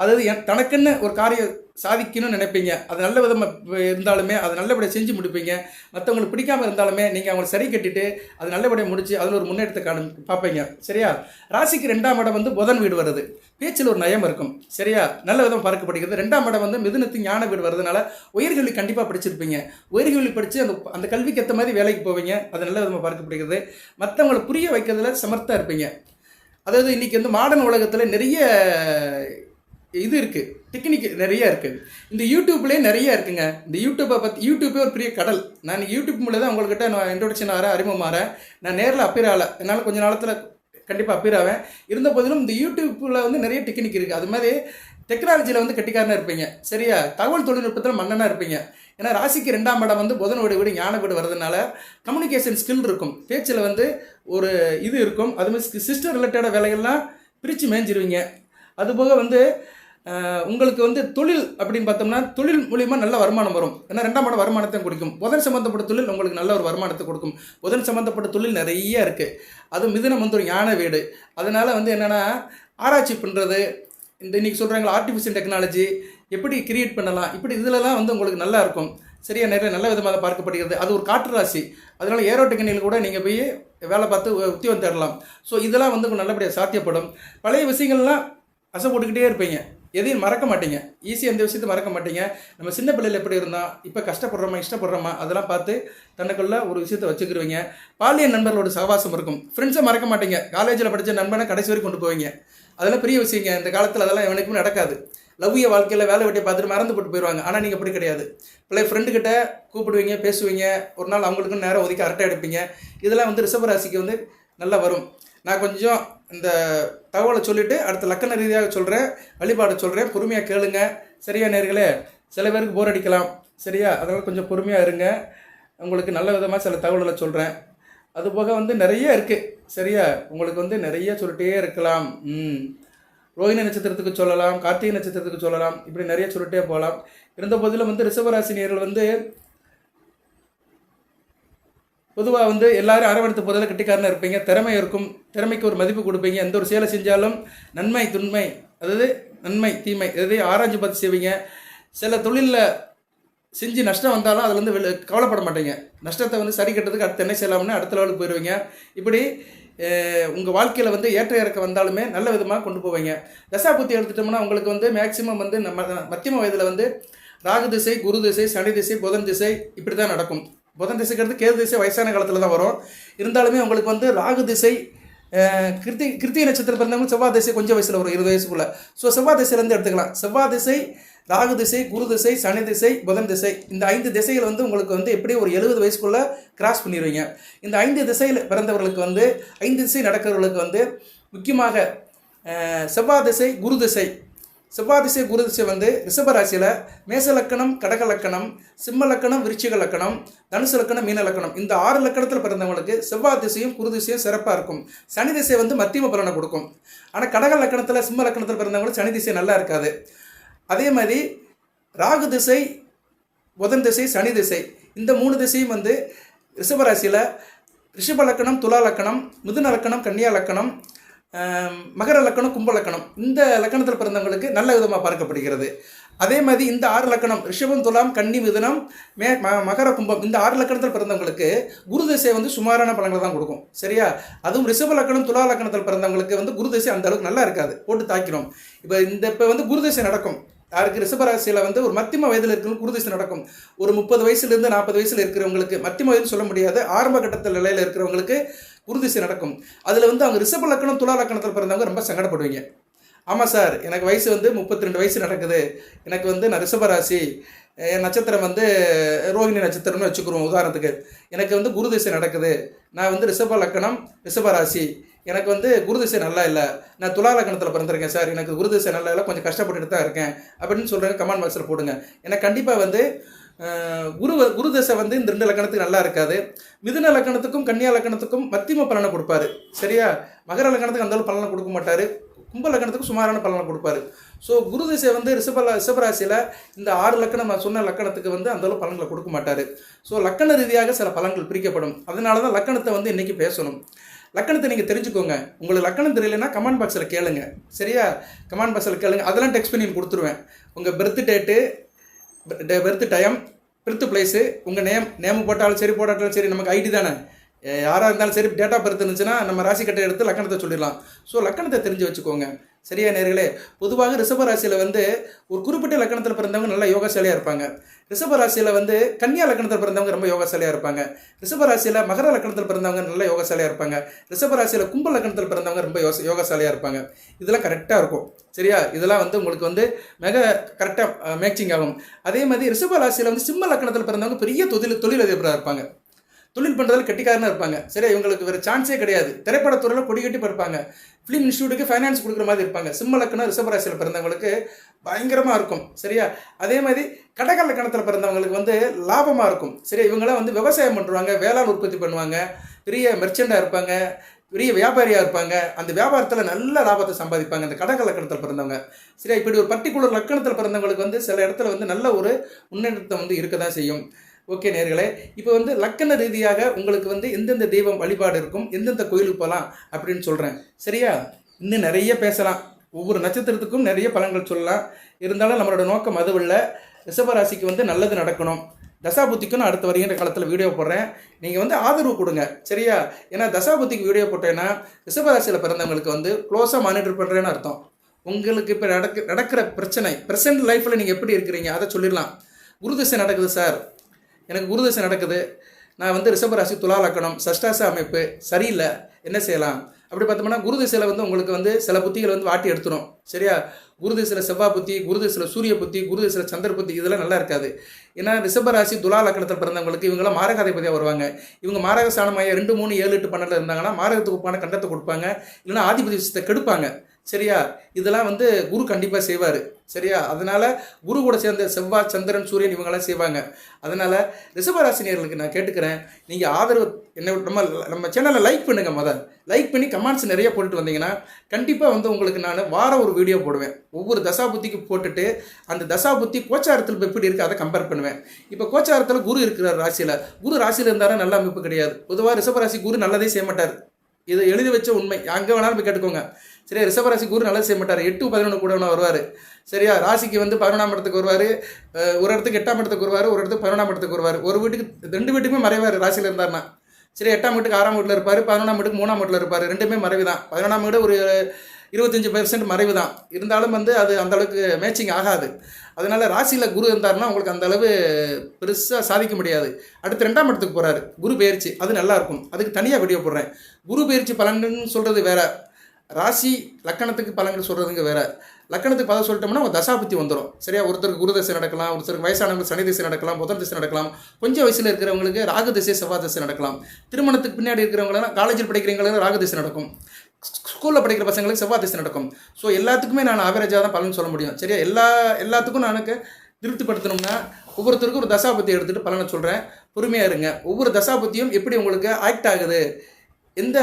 அதாவது தனக்குன்னு ஒரு காரியம் சாதிக்கணும்னு நினைப்பீங்க. அது நல்ல விதமாக இருந்தாலுமே அது நல்லபடியாக செஞ்சு முடிப்பீங்க. மற்றவங்களுக்கு பிடிக்காமல் இருந்தாலுமே நீங்கள் அவங்களை சரி கட்டிட்டு அது நல்லபடியாக முடிச்சு அதில் ஒரு முன்னேற்றத்தை பார்ப்பீங்க. சரியா, ராசிக்கு 2ஆம் இடம் வந்து புதன் வீடு வருது. பேச்சில் ஒரு நயம் இருக்கும். சரியா, நல்ல விதம் பார்க்கப்படுகிறது. 2ஆம் இடம் வந்து மிதுனத்து ஞான வீடு வருதுனால உயர்கல்வி கண்டிப்பாக படிச்சிருப்பீங்க. உயர்கல்வி படித்து அந்த கல்விக்கு ஏற்ற மாதிரி வேலைக்கு போவீங்க. அது நல்ல விதமாக பார்க்கப்படுகிறது. மற்றவங்களை புரிய வைக்கிறதுல சமர்த்தாக இருப்பீங்க. அதாவது இன்றைக்கி வந்து மாடர்ன் உலகத்தில் நிறைய இது இருக்குது, டெக்னிக் நிறைய இருக்குது. இந்த யூடியூப்லேயே நிறைய இருக்குங்க. இந்த யூடியூப்பே ஒரு பெரிய கடல். நான் யூடியூப் மூலம் தான் உங்கள்கிட்ட நான் இன்ட்ரோடக்ஷன் ஆகிறேன், அறிமுகமாகிறேன். நான் நேரில் அப்பீர் ஆகலை, என்னால் கொஞ்சம் நாளத்தில் கண்டிப்பாக அப்பீர் ஆவேன். இருந்த போதிலும் இந்த யூடியூப்பில் வந்து நிறைய டெக்னிக் இருக்குது. அது மாதிரி டெக்னாலஜியில் வந்து கட்டிக்காரனாக இருப்பீங்க. சரியா, தகவல் தொழில்நுட்பத்தில் மன்னனாக இருப்பீங்க. ஏன்னா ராசிக்கு 2ஆம் இடம் வந்து புதனோட வீடு ஞான வீடு வரதுனால கம்யூனிகேஷன் ஸ்கில் இருக்கும். பேச்சில் வந்து ஒரு இது இருக்கும். அதுமாதிரி சிஸ்டர் ரிலேட்டடான வேலைகள்லாம் பிரித்து மேய்ஞ்சிருவீங்க. அதுபோக வந்து உங்களுக்கு வந்து தொழில் அப்படின்னு பார்த்தோம்னா தொழில் மூலிமா நல்ல வருமானம் வரும். ஏன்னா 2ஆம் இடம் வருமானத்தை கொடுக்கும். புதன் சம்மந்தப்பட்ட தொழில் உங்களுக்கு நல்ல ஒரு வருமானத்தை கொடுக்கும். புதன் சம்மந்தப்பட்ட தொழில் நிறைய இருக்குது. அது மிதுனம் வந்து ஒரு ஞான வீடு. அதனால் வந்து என்னென்னா ஆராய்ச்சி பண்ணுறது, இந்த இன்றைக்கி சொல்கிறாங்களா ஆர்டிஃபிஷியல் டெக்னாலஜி எப்படி கிரியேட் பண்ணலாம், இப்படி இதிலலாம் வந்து உங்களுக்கு நல்லா இருக்கும். சரியா, நிறைய நல்ல விதமாக பார்க்கப்படுகிறது. அது ஒரு காற்று ராசி. அதனால் ஏரோ டெக்னிக்கில் கூட நீங்கள் போய் வேலை பார்த்து உத்தியோகம் தேடலாம். ஸோ இதெல்லாம் வந்து நல்லபடியாக சாத்தியப்படும். பழைய விஷயங்கள்லாம் அசை போட்டுக்கிட்டே இருப்பீங்க. எதையும் மறக்க மாட்டீங்க. ஈஸியாக எந்த விஷயத்தை மறக்க மாட்டீங்க. நம்ம சின்ன பிள்ளையில் எப்படி இருந்தோம், இப்போ கஷ்டப்படுறோமா இஷ்டப்படுறோமா அதெல்லாம் பார்த்து தனக்குள்ள ஒரு விஷயத்தை வச்சுக்கிருவீங்க. பாலியல் நண்பர்களோட சகவாசம் இருக்கும். ஃப்ரெண்ட்ஸை மறக்க மாட்டீங்க. காலேஜில் படித்த நண்பனை கடைசி வரைக்கும் கொண்டு போவீங்க. அதெல்லாம் பெரிய விஷயங்க. இந்த காலத்தில் அதெல்லாம் எனக்குமே நடக்காது. லவ்விய வாழ்க்கையில் வேலை வெட்டியை பார்த்துட்டு மறந்து போட்டு போயிடுவாங்க. ஆனால் நீங்கள் அப்படி கிடையாது. பிள்ளை ஃப்ரெண்டுக்கிட்ட கூப்பிடுவீங்க, பேசுவீங்க. ஒரு நாள் அவங்களுக்குன்னு நேரம் ஒதுக்கி அரட்டை எடுப்பீங்க. இதெல்லாம் வந்து ரிஷபராசிக்கு வந்து நல்லா வரும். நான் கொஞ்சம் இந்த தகவலை சொல்லிவிட்டு அடுத்த லக்கண ரீதியாக சொல்கிறேன், வழிபாடு சொல்கிறேன், பொறுமையாக கேளுங்க. சரியா நேர்களே, சில பேருக்கு போர் அடிக்கலாம். சரியா, அதனால் கொஞ்சம் பொறுமையாக இருங்க. உங்களுக்கு நல்ல விதமாக சில தகவல்களை சொல்கிறேன். அதுபோக வந்து நிறைய இருக்குது. சரியா, உங்களுக்கு வந்து நிறைய சொல்லிட்டே இருக்கலாம். ரோஹிணி நட்சத்திரத்துக்கு சொல்லலாம், கார்த்திகை நட்சத்திரத்துக்கு சொல்லலாம், இப்படி நிறைய சொல்லிட்டே போகலாம். இருந்த போதிலும் வந்து ரிஷபராசினியர்கள் வந்து பொதுவாக வந்து எல்லாரும் அரவணைத்து போகிறதுல கட்டிக்காரனாக இருப்பீங்க. திறமை இருக்கும். திறமைக்கு ஒரு மதிப்பு கொடுப்பீங்க. எந்த ஒரு செயலை செஞ்சாலும் நன்மை துன்மை, அதாவது நன்மை தீமை எதையும் ஆராய்ச்சி பார்த்து செய்வீங்க. சில தொழிலில் செஞ்சு நஷ்டம் வந்தாலும் அதில் வந்து கவலைப்பட மாட்டீங்க. நஷ்டத்தை வந்து சரி கட்டுறதுக்கு அடுத்து என்ன செய்யலாம்னு அடுத்த லெவலுக்கு போயிடுவீங்க. இப்படி உங்கள் வாழ்க்கையில் வந்து ஏற்ற இறக்க வந்தாலுமே நல்ல விதமாக கொண்டு போவீங்க. தசாபுத்தி எடுத்துட்டோம்னா உங்களுக்கு வந்து மேக்சிமம் வந்து நம்ம மத்தியம வயதில் வந்து ராகு திசை, குரு திசை, சனி திசை, புதன் திசை இப்படி தான் நடக்கும். புதன் திசைக்கிறது கேது திசை வயசான காலத்தில் தான் வரும். இருந்தாலுமே உங்களுக்கு வந்து ராகு திசை, கிருத்திகை நட்சத்திரம் பிறந்தவங்க செவ்வாய் திசை கொஞ்சம் வயசில் வரும், 20 வயசுக்குள்ளே. ஸோ செவ்வாய் திசையிலேருந்து எடுத்துக்கலாம். செவ்வாய் திசை, ராகு திசை, குரு திசை, சனி திசை, புதன் திசை, இந்த 5 திசைகள் வந்து உங்களுக்கு வந்து எப்படி ஒரு 70 வயசுக்குள்ளே கிராஸ் பண்ணிடுவீங்க. இந்த 5 திசையில் பிறந்தவர்களுக்கு வந்து 5 திசை நடக்கிறவர்களுக்கு வந்து முக்கியமாக செவ்வாய் திசை குரு திசை. செவ்வாய் திசை குரு திசை வந்து ரிஷபராசியில் மேச லக்கணம், கடக லக்கணம், சிம்ம லக்கணம், விருச்சிக லக்கணம், தனுசு லக்கணம், மீன லக்கணம், இந்த 6 லக்கணத்தில் பிறந்தவங்களுக்கு செவ்வாய் திசையும் குரு திசையும் சிறப்பாக இருக்கும். சனி திசை வந்து மத்தியம பலனை கொடுக்கும். ஆனால் கடக லக்கணத்தில், சிம்ம லக்கணத்தில் பிறந்தவங்களுக்கு சனி திசை நல்லா இருக்காது. அதே மாதிரி ராகு திசை, புதன் திசை, சனி திசை, இந்த 3 திசையும் வந்து ரிஷபராசியில் ரிஷப லக்கணம், துலா லக்கணம், மிதுன லக்கணம், கன்னியா லக்கணம், மகர லக்கணம், கும்ப லக்கணம், இந்த லக்கணத்தில் பிறந்தவங்களுக்கு நல்ல விதமாக பார்க்கப்படுகிறது. அதே மாதிரி இந்த 6 லக்கணம் ரிஷபம், துலாம், கன்னி, மிதுனம், மகர, கும்பம், இந்த 6 லக்கணத்தில் பிறந்தவங்களுக்கு குரு திசை வந்து சுமாரான பலன்களை தான் கொடுக்கும். சரியா? அதுவும் ரிஷப லக்கணம், துலா லக்கணத்தில் பிறந்தவங்களுக்கு வந்து குரு திசை அந்த அளவுக்கு நல்லா இருக்காது, போட்டு தாக்கிறோம். இப்போ வந்து குரு திசை நடக்கும். யாருக்கு? ரிஷபராசியில் வந்து ஒரு மத்தியம வயதில் இருக்கிறவங்க குரு திசை நடக்கும். ஒரு 30 வயசுலேருந்து 40 வயசில் இருக்கிறவங்களுக்கு, மத்தியம வயது சொல்ல முடியாது, ஆரம்ப கட்டத்தில் நிலையில் இருக்கிறவங்களுக்கு குரு திசை நடக்கும். அதில் வந்து அவங்க ரிஷப லக்கணம், துலா லக்கணத்தில் பிறந்தவங்க ரொம்ப சங்கடப்படுவீங்க. ஆமாம் சார், எனக்கு வயசு வந்து 32 வயசு நடக்குது, எனக்கு வந்து நான் ரிஷபராசி, என் நட்சத்திரம் வந்து ரோஹிணி நட்சத்திரம்னு வச்சுக்கிறோம் உதாரணத்துக்கு, எனக்கு வந்து குரு திசை நடக்குது, நான் வந்து ரிஷப லக்கணம், ரிஷபராசி, எனக்கு வந்து குரு திசை நல்லா இல்லை, நான் துலா லக்கணத்தில் பிறந்திருக்கேன் சார், எனக்கு குரு திசை நல்லா இல்லை, கொஞ்சம் கஷ்டப்பட்டுட்டு தான் இருக்கேன் அப்படின்னு சொல்கிறேன். கமெண்ட் பாக்ஸில் போடுங்க. எனக்கு கண்டிப்பாக வந்து குரு திசை வந்து இந்த 2 லக்கணத்துக்கு நல்லா இருக்காது. மிதுன லக்கணத்துக்கும் கன்னியா லக்கணத்துக்கும் மத்தியம பலனை கொடுப்பாரு. சரியா? மகர லக்கணத்துக்கு அந்தளவு பலனை கொடுக்க மாட்டார். கும்ப லக்கணத்துக்கு சுமாரான பலனை கொடுப்பாரு. ஸோ குரு திசை வந்து ரிஷபராசியில் இந்த 6 லக்கணம் நான் சொன்ன லக்கணத்துக்கு வந்து அந்தளவு பலன்களை கொடுக்க மாட்டார். ஸோ லக்கண ரீதியாக சில பலன்கள் பிரிக்கப்படும். அதனால தான் லக்கணத்தை வந்து இன்றைக்கி பேசணும். லக்கணத்தை நீங்கள் தெரிஞ்சுக்கோங்க. உங்களுக்கு லக்கணம் தெரியலன்னா கமெண்ட் பாக்ஸில் கேளுங்க. சரியா? கமெண்ட் பாக்ஸில் கேளுங்க, அதெல்லாம் டெக்ஸ்ட் பண்ணி கொடுத்துருவேன். உங்கள் birth date, birth time, birth place, உங்கள் நேம் போட்டாலும் சரி, போட்டாலும் சரி, நமக்கு ஐடி தானே, யாராக இருந்தாலும் சரி, டேட் ஆஃப் பர்த் இருந்துச்சுன்னா நம்ம ராசி கட்டை எடுத்து லக்கணத்தை சொல்லிடலாம். ஸோ லக்கணத்தை தெரிஞ்சு வச்சுக்கோங்க. சரியா நேர்களே? பொதுவாக ரிஷபராசியில் வந்து ஒரு குறிப்பிட்ட லக்கணத்தில் பிறந்தவங்க நல்ல யோகசாலியாக இருப்பாங்க. ரிஷபராசியில் வந்து கன்னியா லக்கணத்தில் பிறந்தவங்க ரொம்ப யோகசாலியாக இருப்பாங்க. ரிஷபராசியில் மகர லக்கணத்தில் பிறந்தவங்க நல்ல யோகசாலியாக இருப்பாங்க. ரிஷபராசியில் கும்ப லக்கணத்தில் பிறந்தவங்க ரொம்ப யோகசாலியாக இருப்பாங்க. இதெல்லாம் கரெக்டாக இருக்கும். சரியா? இதெல்லாம் வந்து உங்களுக்கு வந்து மிக கரெக்டாக மேட்சிங் ஆகும். அதே மாதிரி ரிஷபராசியில் வந்து சிம்ம லக்கணத்தில் பிறந்தவங்க பெரிய தொழிலதிபராக இருப்பாங்க. தொழில் பண்ணுறதுல கெட்டிக்காரனாக இருப்பாங்க. சரியா? இவங்களுக்கு வேறு சான்ஸே கிடையாது. திரைப்படத்துறையில் கொடி கட்டி இருப்பாங்க. ஃபிலிம் இன்ஸ்டியூட்டுக்கு ஃபைனான்ஸ் கொடுக்குற மாதிரி இருப்பாங்க. சிம்ம லக்கணம் ரிஷபராசியில் பிறந்தவங்களுக்கு பயங்கரமாக இருக்கும். சரியா? அதே மாதிரி கடக லக்கணத்தில் பிறந்தவங்களுக்கு வந்து லாபமாக இருக்கும். சரியா? இவங்களாம் வந்து விவசாயம் பண்ணுவாங்க, வேளாண் உற்பத்தி பண்ணுவாங்க, பெரிய மெர்ச்சண்டாக இருப்பாங்க, பெரிய வியாபாரியாக இருப்பாங்க. அந்த வியாபாரத்தில் நல்ல லாபத்தை சம்பாதிப்பாங்க இந்த கடக லக்கணத்தில் பிறந்தவங்க. சரியா? இப்படி ஒரு பர்டிகுலர் லக்கணத்தில் பிறந்தவங்களுக்கு வந்து சில இடத்துல வந்து நல்ல ஒரு முன்னேற்றத்தை வந்து இருக்க தான் செய்யும். ஓகே நேர்களே, இப்போ வந்து லக்கண ரீதியாக உங்களுக்கு வந்து எந்தெந்த தெய்வம் வழிபாடு இருக்கும், எந்தெந்த கோயிலுக்கு போகலாம் அப்படின்னு சொல்கிறேன். சரியா? இன்னும் நிறைய பேசலாம், ஒவ்வொரு நட்சத்திரத்துக்கும் நிறைய பலன்கள் சொல்லலாம். இருந்தாலும் நம்மளோட நோக்கம் அதுவில்லை. ரிஷபராசிக்கு வந்து நல்லது நடக்கணும். தசாபுத்திக்கும் நான் அடுத்த வருகின்ற காலத்தில் வீடியோ போடுறேன். நீங்கள் வந்து ஆதரவு கொடுங்க. சரியா? ஏன்னா தசாபுத்திக்கு வீடியோ போட்டேன்னா ரிஷபராசியில் பிறந்தவங்களுக்கு வந்து க்ளோஸாக மானிட்டர் பண்ணுறேன்னு அர்த்தம். உங்களுக்கு இப்போ நடக்கிற பிரச்சனை, ப்ரெசென்ட் லைஃப்பில் நீங்கள் எப்படி இருக்கிறீங்க அதை சொல்லிடலாம். குருதிசை நடக்குது சார், எனக்கு குருதிசை நடக்குது, நான் வந்து ரிஷபராசி, துலா லக்கணம், சஷ்டாச அமைப்பு சரியில்லை, என்ன செய்யலாம் அப்படி பார்த்தோம்னா குருதிசையில் வந்து உங்களுக்கு வந்து சில புத்திகளை வந்து வாட்டி எடுத்துரும். சரியா? குருதிசையில் செவ்வாய் புத்தி, குருதிசையில் சூரிய புத்தி, குருதிசையில் சந்திர புத்தி, இதெல்லாம் நல்லா இருக்காது. ஏன்னா ரிஷபராசி, துலா லக்கணத்தில் பிறந்தவங்களுக்கு இவங்களாம் மாரகாதிபதியாக வருவாங்க. இவங்க மாரக ஸ்தானமாக 2, 3, 7, 8, 12 இருந்தாங்கன்னா மாரகத்துக்கு ஒப்பான கண்டத்தை கொடுப்பாங்க, இல்லைன்னா ஆதிபதி விஷயத்தை கெடுப்பாங்க. சரியா? இதெல்லாம் வந்து குரு கண்டிப்பாக செய்வார். சரியா? அதனால் குரு கூட சேர்ந்த செவ்வாய், சந்திரன், சூரியன் இவங்கெல்லாம் செய்வாங்க. அதனால் ரிஷபராசினியர்களுக்கு நான் கேட்டுக்கிறேன், நீங்கள் ஆதரவு என்ன நம்ம சேனலை லைக் பண்ணுங்கள். லைக் பண்ணி கமெண்ட்ஸ் நிறைய போட்டுட்டு வந்தீங்கன்னா கண்டிப்பாக வந்து உங்களுக்கு நான் வாரம் ஒரு வீடியோ போடுவேன். ஒவ்வொரு தசாபுத்திக்கு போட்டுட்டு அந்த தசாபுத்தி கோச்சாரத்தில் எப்படி இருக்குது அதை கம்பேர் பண்ணுவேன். இப்போ கோச்சாரத்தில் குரு இருக்கிற ராசியில், குரு ராசியில் இருந்தாலும் நல்ல அமைப்பு கிடையாது. பொதுவாக ரிஷபராசி குரு நல்லதே செய்ய மாட்டார். இது எழுதி வச்ச உண்மை, அங்கே வேணாலும் போய் கேட்டுக்கோங்க. சரியா? ரிஷபராசி குரு நல்லது செய்ய மாட்டார். 8, 11 கூட வருவார். சரியா? ராசிக்கு வந்து 11ஆம் இடத்துக்கு வருவார், ஒரு இடத்துக்கு 8ஆம் இடத்துக்கு வருவார், ஒரு இடத்துக்கு 11ஆம் இடத்துக்கு வருவார். ஒரு வீட்டுக்கு 2 வீட்டுக்குமே மறைவார் ராசியில் இருந்தார்னா. சரி, 8ஆம் வீட்டுக்கு 6ஆம் வீட்டில் இருப்பார், 11ஆம் வீட்டுக்கு 3ஆம் வீட்டில் இருப்பார். ரெண்டுமே மறைவு தான். 11ஆம் வீடு ஒரு 25% மறைவு தான். இருந்தாலும் வந்து அது அந்தளவுக்கு மேட்சிங் ஆகாது. அதனால் ராசியில் குரு இருந்தாருன்னா உங்களுக்கு அந்தளவு பெருசாக சாதிக்க முடியாது. அடுத்து 2ஆம் இடத்துக்கு போகிறாரு, குரு பயிற்சி, அது நல்லாயிருக்கும். அதுக்கு தனியாக வீடியோ போடுறேன். குரு பயிற்சி பலன்கள்னு சொல்கிறது வேறு, ராசி லக்கணத்துக்கு பலன்கள் சொல்கிறதுங்க வேறு. லக்கணத்துக்கு பதம் சொல்லிட்டோம்னா ஒரு தசாபுத்தி வந்துடும். சரியா? ஒருத்தருக்கு குரு திசை நடக்கலாம், ஒருத்தருக்கு வயசானவங்களுக்கு சனி திசை நடக்கலாம், புதன் திசை நடக்கலாம், கொஞ்சம் வயசில் இருக்கிறவங்களுக்கு ராகு திசை, செவ்வாய் திசை நடக்கலாம். திருமணத்துக்கு பின்னாடி இருக்கிறவங்களாம், காலேஜில் படிக்கிறவங்களுக்கு ராகு திசை நடக்கும். ஸ்கூலில் படிக்கிற பசங்களுக்கு செவ்வாய் திசை நடக்கும். ஸோ எல்லாத்துக்குமே நான் ஆவரேஜாக தான் பலன் சொல்ல முடியும். சரியா? எல்லாத்துக்கும் எனக்கு திருப்திப்படுத்தணும்னா ஒவ்வொருத்தருக்கும் ஒரு தசாபத்தி எடுத்துகிட்டு பலனை சொல்கிறேன். பொறுமையாக இருங்க. ஒவ்வொரு தசாபத்தியும் எப்படி உங்களுக்கு ஆக்ட் ஆகுது, எந்த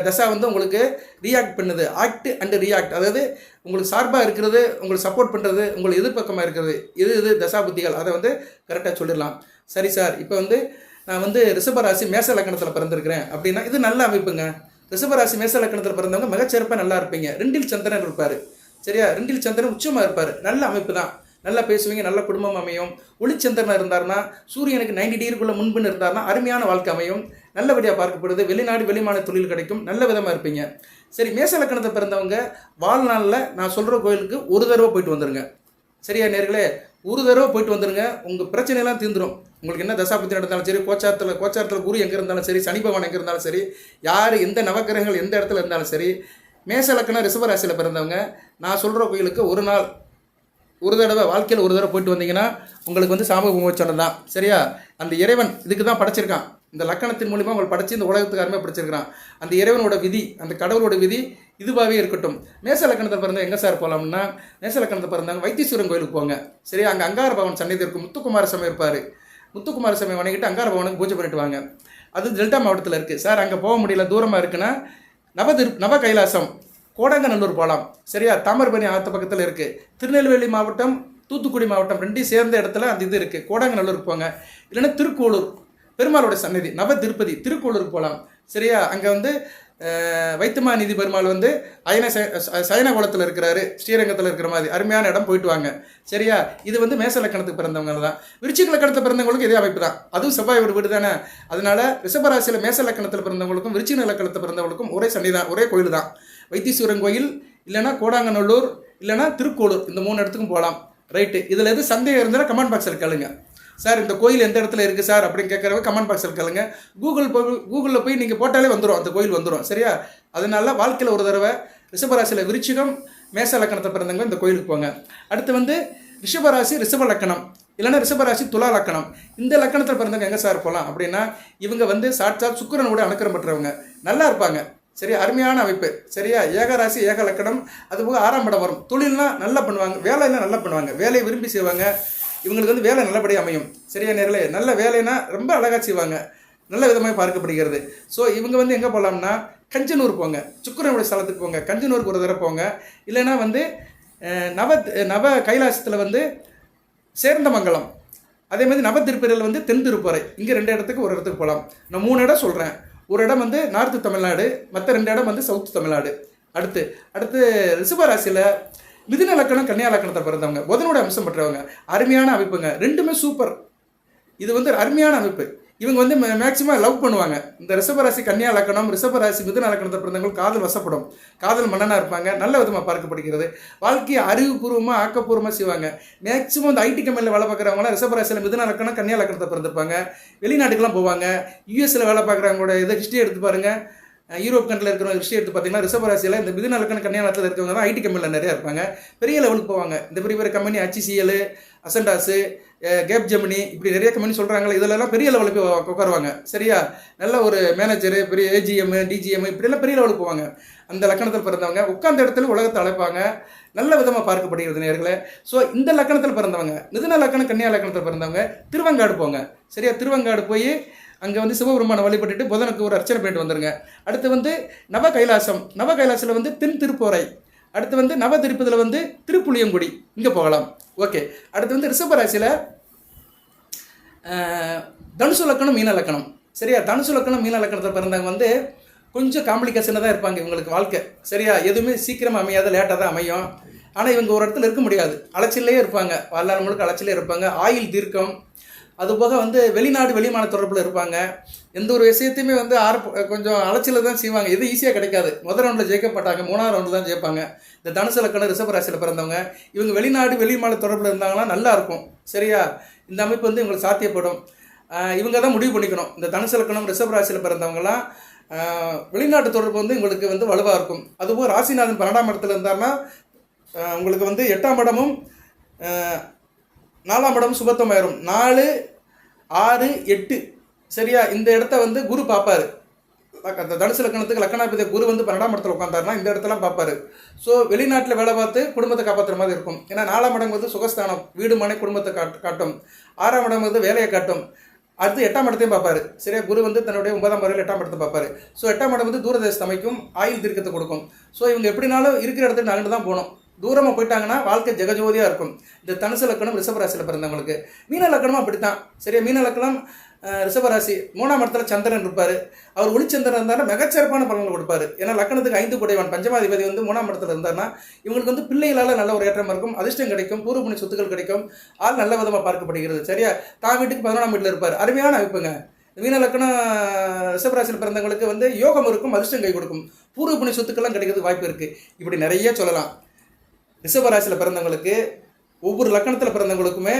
தசா வந்து உங்களுக்கு ரியாக்ட் பண்ணுது, ஆக்ட் அண்டு ரியாக்ட், அதாவது உங்களுக்கு சார்பாக இருக்கிறது, உங்களுக்கு சப்போர்ட் பண்ணுறது, உங்களுக்கு எதிர்பக்கமாக இருக்கிறது, இது தசாபுத்திகள், அதை வந்து கரெக்டாக சொல்லிடலாம். சரி சார், இப்போ வந்து நான் வந்து ரிஷபராசி மேச லக்கணத்தில் பிறந்திருக்கிறேன் அப்படின்னா இது நல்ல அமைப்புங்க. ரிஷபராசி மேச லக்கணத்தில் பிறந்தவங்க மிகச்சிறப்பாக நல்லா இருப்பீங்க. 2 சந்திரன் இருப்பார். சரியா? 2 சந்திரன் உச்சமாக இருப்பார். நல்ல அமைப்பு தான். நல்லா பேசுவீங்க, நல்ல குடும்பம் அமையும். ஒளிச்சந்திரனாக இருந்தார்னா, சூரியனுக்கு 90 டிகிரிக்குள்ளே முன்புன்னு இருந்தார்னா அருமையான வாழ்க்கை அமையும். நல்லபடியாக பார்க்கப்படுது. வெளிநாடு வெளிமான தொழில் கிடைக்கும். நல்ல விதமாக இருப்பீங்க. சரி, மேச லக்கணத்தை பிறந்தவங்க வாழ்நாளில் நான் சொல்கிற கோயிலுக்கு ஒரு தடவை போயிட்டு வந்துடுங்க. சரியா நேர்களே? ஒரு தடவை போயிட்டு வந்துடுங்க. உங்கள் பிரச்சனையெல்லாம் தீர்ந்துடும். உங்களுக்கு என்ன தசாபத்தி நடந்தாலும் சரி, கோச்சாரத்தில் குரு எங்கே இருந்தாலும் சரி, சனி பகவான் எங்கே இருந்தாலும் சரி, யார் எந்த நவக்கிரகங்கள் எந்த இடத்துல இருந்தாலும் சரி, மேச லக்கணம் ரிஷபராசியில் பிறந்தவங்க நான் சொல்கிற கோயிலுக்கு ஒரு தடவை வாழ்க்கையில் ஒரு தடவை போயிட்டு வந்தீங்கன்னா உங்களுக்கு வந்து சாம விமோச்சனம் தான். சரியா? அந்த இறைவன் இதுக்கு தான் படைச்சிருக்கான். இந்த லக்கணத்தின் மூலிமா உங்களை படைச்சி இந்த உலகத்துக்கு அருமையாக படைச்சிருக்கிறான். அந்த இறைவனோட விதி, அந்த கடவுளோட விதி இதுவாகவே இருக்கட்டும். மேச லக்கணத்தை பிறந்தவங்க எங்கே சார் போகலாம்னா, மேச லக்கணத்தை பிறந்தவங்க வைத்தீஸ்வரன் கோயிலுக்கு போங்க. சரியா? அங்கே அங்கார பவன் சன்னதி இருக்கும். முத்துக்குமாரசாமி இருப்பார். முத்துக்குமாரசாமி வணங்கிட்டு அங்கார பவனுக்கு பூஜை பண்ணிட்டு வாங்க. அது டெல்டா மாவட்டத்தில் இருக்குது. சார் அங்கே போக முடியல, தூரமாக இருக்குன்னா நவ கைலாசம் கோடங்கநல்லூர் போகலாம். சரியா? தாமிரபரணி ஆற்று பக்கத்தில் இருக்குது. திருநெல்வேலி மாவட்டம், தூத்துக்குடி மாவட்டம் 2 சேர்ந்த இடத்துல அந்த இது இருக்குது. கோடங்கநல்லூருக்கு போங்க. இல்லைன்னா திருக்கோளூர் பெருமாளோட சன்னதி நவ திருப்பதி திருக்கோளூருக்கு போகலாம். சரியா? அங்கே வந்து வைத்தமாநிதி பெருமாள் வந்து சயன குளத்தில் இருக்கிறாரு, ஸ்ரீரங்கத்தில் இருக்கிற மாதிரி அருமையான இடம், போயிட்டு வாங்க. சரியா? இது வந்து மேச லக்கணத்துக்கு பிறந்தவங்க தான். விருச்சிக லக்கணத்தை பிறந்தவங்களுக்கு இதே அமைப்பு தான். அதுவும் செவ்வாய் வீடு தானே. அதனால ரிஷபராசியில் மேச லக்கணத்தில் பிறந்தவங்களுக்கும் விருச்சிக லக்கணத்தை பிறந்தவங்களுக்கும் ஒரே சன்னி தான், ஒரே கோயில் தான். வைத்தீஸ்வரன் கோயில், இல்லைனா கோடாங்கநல்லூர், இல்லைனா திருக்கோளூர், இந்த 3 இடத்துக்கும் போகலாம். ரைட்டு. இதில் எது சந்தேகம் இருந்தால் கமெண்ட் பாக்ஸில் கேளுங்க. சார் இந்த கோயில் எந்த இடத்துல இருக்குது சார் அப்படின்னு கேட்குறவங்க கமெண்ட் பாக்ஸில் கேளுங்க. கூகுளில் போய் நீங்கள் போட்டாலே வந்துடும், அந்த கோயில் வந்துடும். சரியா? அதனால வாழ்க்கையில் ஒரு தடவை ரிஷபராசியில் விருச்சிகம் மேச லக்கணத்தை பிறந்தவங்க இந்த கோயிலுக்கு போங்க. அடுத்து வந்து ரிஷபராசி ரிஷப லக்கணம், இல்லைன்னா ரிஷபராசி துலா லக்கணம், இந்த லக்கணத்தில் பிறந்தவங்க எங்கே சார் போகலாம் அப்படின்னா, இவங்க வந்து சாட்சாத் சுக்கிரனோட அனுக்கிரம் பெற்றவங்க, நல்லா இருப்பாங்க. சரியா? அருமையான அமைப்பு. சரியா? ஏகராசி ஏக லக்கணம், அதுபோக 6ஆம் இடம் வரும். தொழில்லாம் நல்லா பண்ணுவாங்க, வேலையெல்லாம் நல்லா பண்ணுவாங்க, வேலையை விரும்பி செய்வாங்க. இவங்களுக்கு வந்து வேலை நல்லபடியாக அமையும். சரியா நேர்களே? நல்ல வேலைன்னா ரொம்ப அழகாக செய்வாங்க, நல்ல விதமாக பார்க்கப்படுகிறது. ஸோ இவங்க வந்து எங்கே போகலாம்னா கஞ்சனூர் போங்க, சுக்கிரனுடைய ஸ்தலத்துக்கு போங்க, கஞ்சனூருக்கு ஒரு தடவை போங்க. இல்லைன்னா வந்து நவ கைலாசத்தில் வந்து சேர்ந்தமங்கலம், அதே மாதிரி நவ திருப்பதியில் வந்து தென் திருப்பறை, இங்கே 2 இடத்துக்கு ஒரு இடத்துக்கு போகலாம். நான் 3 இடம் சொல்கிறேன். ஒரு இடம் வந்து நார்த்து தமிழ்நாடு, மற்ற 2 இடம் வந்து சவுத் தமிழ்நாடு. அடுத்து ரிஷபராசியில் மிதுன லக்கணம் கன்னியா லக்கணத்தை பிறந்தவங்க, புதனோட அம்சம் பெற்றவங்க, அருமையான அமைப்புங்க. 2மே சூப்பர். இது வந்து அருமையான அமைப்பு. இவங்க வந்து மேக்சிமம் லவ் பண்ணுவாங்க. இந்த ரிஷபராசி கன்னியா லக்கணம், ரிஷபராசி மிதுன லக்கணத்தை பிறந்தவங்க காதல் வசப்படும், காதல் மன்னனாக இருப்பாங்க, நல்ல விதமாக பார்க்கப்படுகிறது. வாழ்க்கையை அறிவுபூர்வமாக ஆக்கப்பூர்வமாக செய்வாங்க. மேக்சிமம் இந்த ஐடி கம்பெனியில் வேலை பார்க்குறவங்களாம் ரிஷபராசியில் மிதுன லக்கணம் கன்னியா லக்கணத்தை பிறந்திருப்பாங்க. வெளிநாட்டுக்கெல்லாம் போவாங்க. யூஎஸில் வேலை பார்க்குறவங்களோட இதை ஹிஸ்ட்ரி எடுத்து பாருங்கள். யூரோப் கண்ட்ரியில் இருக்கிறவங்க ஹிஸ்ட்ரி எடுத்து பார்த்தீங்கன்னா ரிஷபராசியில் இந்த மிதுன லக்கணம் கன்னியா லக்கணத்தில் இருக்கிறவங்க தான் ஐடி கம்பெனியில் நிறையா இருப்பாங்க. பெரிய லெவலுக்கு போவாங்க. இந்த பெரிய கம்பெனி HCL, அசண்டாஸு, கேப் ஜெமினி, இப்படி நிறைய கம்பெனி சொல்கிறாங்களே, இதிலெல்லாம் பெரிய லெவலுக்கு உட்காருவாங்க. சரியா? நல்ல ஒரு மேனேஜரு, பெரிய AGM, DGM, இப்படியெல்லாம் பெரிய லெவலுக்கு போவாங்க. அந்த லக்கணத்தில் பிறந்தவங்க உட்கார்ந்த இடத்துல உலகத்தை அழைப்பாங்க, நல்ல விதமாக பார்க்கப்படுகிறது நேர்களே. ஸோ இந்த லக்கணத்தில் பிறந்தவங்க, மிதுன லக்கணம் கன்னியா லக்கணத்தில் பிறந்தவங்க திருவங்காடு போங்க. சரியா? திருவங்காடு போய் அங்கே வந்து சிவபெருமானை வழிபட்டுட்டு புதனுக்கு ஒரு அர்ச்சனை பண்ணிட்டு வந்துடுங்க. அடுத்து வந்து நவ கைலாசத்தில் வந்து தென் திருப்போரை, அடுத்து வந்து நவ திருப்பதியில் வந்து திருப்புளியங்குடி, இங்கே போகலாம். ஓகே. அடுத்து வந்து ரிஷபராசியில் தனுசு லக்கணம் மீன லக்கணம். சரியா? தனுசு லக்கணம் மீன லக்கணத்தில் பிறந்தவங்க வந்து கொஞ்சம் காம்ப்ளிகேஷனாக தான் இருப்பாங்க இவங்களுக்கு வாழ்க்கை. சரியா? எதுவுமே சீக்கிரமாக அமையாத, லேட்டாக தான் அமையும். ஆனால் இவங்க ஒரு இடத்துல இருக்க முடியாது, அலைச்சிலே இருப்பாங்க, வரலாறு முழுக்க அலைச்சிலே இருப்பாங்க. ஆயுள் தீர்க்கம், அதுபோக வந்து வெளிநாடு வெளிமான தொடர்பில் இருப்பாங்க. எந்த ஒரு விஷயத்தையுமே வந்து கொஞ்சம் அலைச்சில தான் செய்வாங்க, எது ஈஸியாக கிடைக்காது. முதல் ரவுண்டில் ஜெயிக்க மாட்டாங்க, 3ஆம் ரவுண்டில் தான் ஜெயிப்பாங்க. இந்த தனுசு லக்கணம் ரிஷபராசியில் பிறந்தவங்க இவங்க வெளிநாடு வெளிமான தொடர்பில் இருந்தாங்கன்னா நல்லா இருக்கும். சரியா? இந்த அமைப்பு வந்து இவங்களுக்கு சாத்தியப்படும். இவங்க தான் முடிவு பண்ணிக்கணும். இந்த தனுசு லக்கணம் ரிஷபராசியில் பிறந்தவங்களாம் வெளிநாட்டு தொடர்பு வந்து உங்களுக்கு வந்து வலுவாக இருக்கும். அதுபோல் ராசிநாதன் 12ஆம் இடத்துல இருந்தாருன்னா உங்களுக்கு வந்து 8ஆம் இடமும் 4ஆம் இடம் சுபத்தமாயிரும். 4, 6, 8. சரியா? இந்த இடத்த வந்து குரு பார்ப்பார். அந்த தனுசு லக்கணத்துக்கு லக்கணாதிபதி குரு வந்து 12ஆம் இடத்துல உட்காந்தாருன்னா இந்த இடத்துல பார்ப்பாரு. ஸோ வெளிநாட்டில் வேலை பார்த்து குடும்பத்தை காப்பாற்றுற மாதிரி இருக்கும். ஏன்னா 4ஆம் இடம் வந்து சுகஸ்தானம், வீடு மனை குடும்பத்தை காட்டும். 6ஆம் இடம் வந்து வேலையை காட்டும். அடுத்து 8ஆம் இடத்தையும் பார்ப்பாரு. சரியா, குரு வந்து தன்னுடைய 9ஆம் வரையில் 8ஆம் இடத்தை பார்ப்பாரு. ஸோ 8ஆம் இடம் வந்து தூரதேசத்தை அமைக்கும், ஆயுள் தீர்க்கத்தை கொடுக்கும். ஸோ இவங்க எப்படினாலும் இருக்கிற இடத்துக்கு நகர்ந்து தான் போகணும். தூரமாக போயிட்டாங்கன்னா வாழ்க்கை ஜெகஜோதியாக இருக்கும். இந்த தனுசு லக்கணம் ரிஷபராசியில் பிறந்தவங்களுக்கு. மீன லக்கணமும் அப்படித்தான். சரியா, மீன லக்கணம் ரிஷபராசி 3ஆம் இடத்துல சந்திரன் இருப்பார். அவர் ஒளிச்சந்திரன் இருந்தாலும் மிகச்சிறப்பான பலன்கள் கொடுப்பார். ஏன்னா லக்கணத்துக்கு 5 குடையவன் பஞ்சமாதிபதி வந்து 3ஆம் இடத்துல இருந்தார்னா இவங்களுக்கு வந்து பிள்ளைகளால் நல்ல ஒரு ஏற்றம் இருக்கும், அதிர்ஷ்டம் கிடைக்கும், பூர்வ புண்ணிய சொத்துக்கள் கிடைக்கும், ஆள் நல்ல விதமாக பார்க்கப்படுகிறது. சரியா, தான் வீட்டுக்கு 11ஆம் வீட்டில் இருப்பார். அருமையான அமைப்புங்க. மீன லக்கணம் ரிஷபராசியில் பிறந்தவங்களுக்கு வந்து யோகம் இருக்கும், அதிர்ஷ்டம் கை கொடுக்கும், பூர்வ புண்ணிய சொத்துக்கள்லாம் கிடைக்கிறதுக்கு வாய்ப்பு இருக்குது. இப்படி நிறைய சொல்லலாம். ரிஷபராசியில் பிறந்தவங்களுக்கு ஒவ்வொரு லக்கணத்தில் பிறந்தவங்களுக்குமே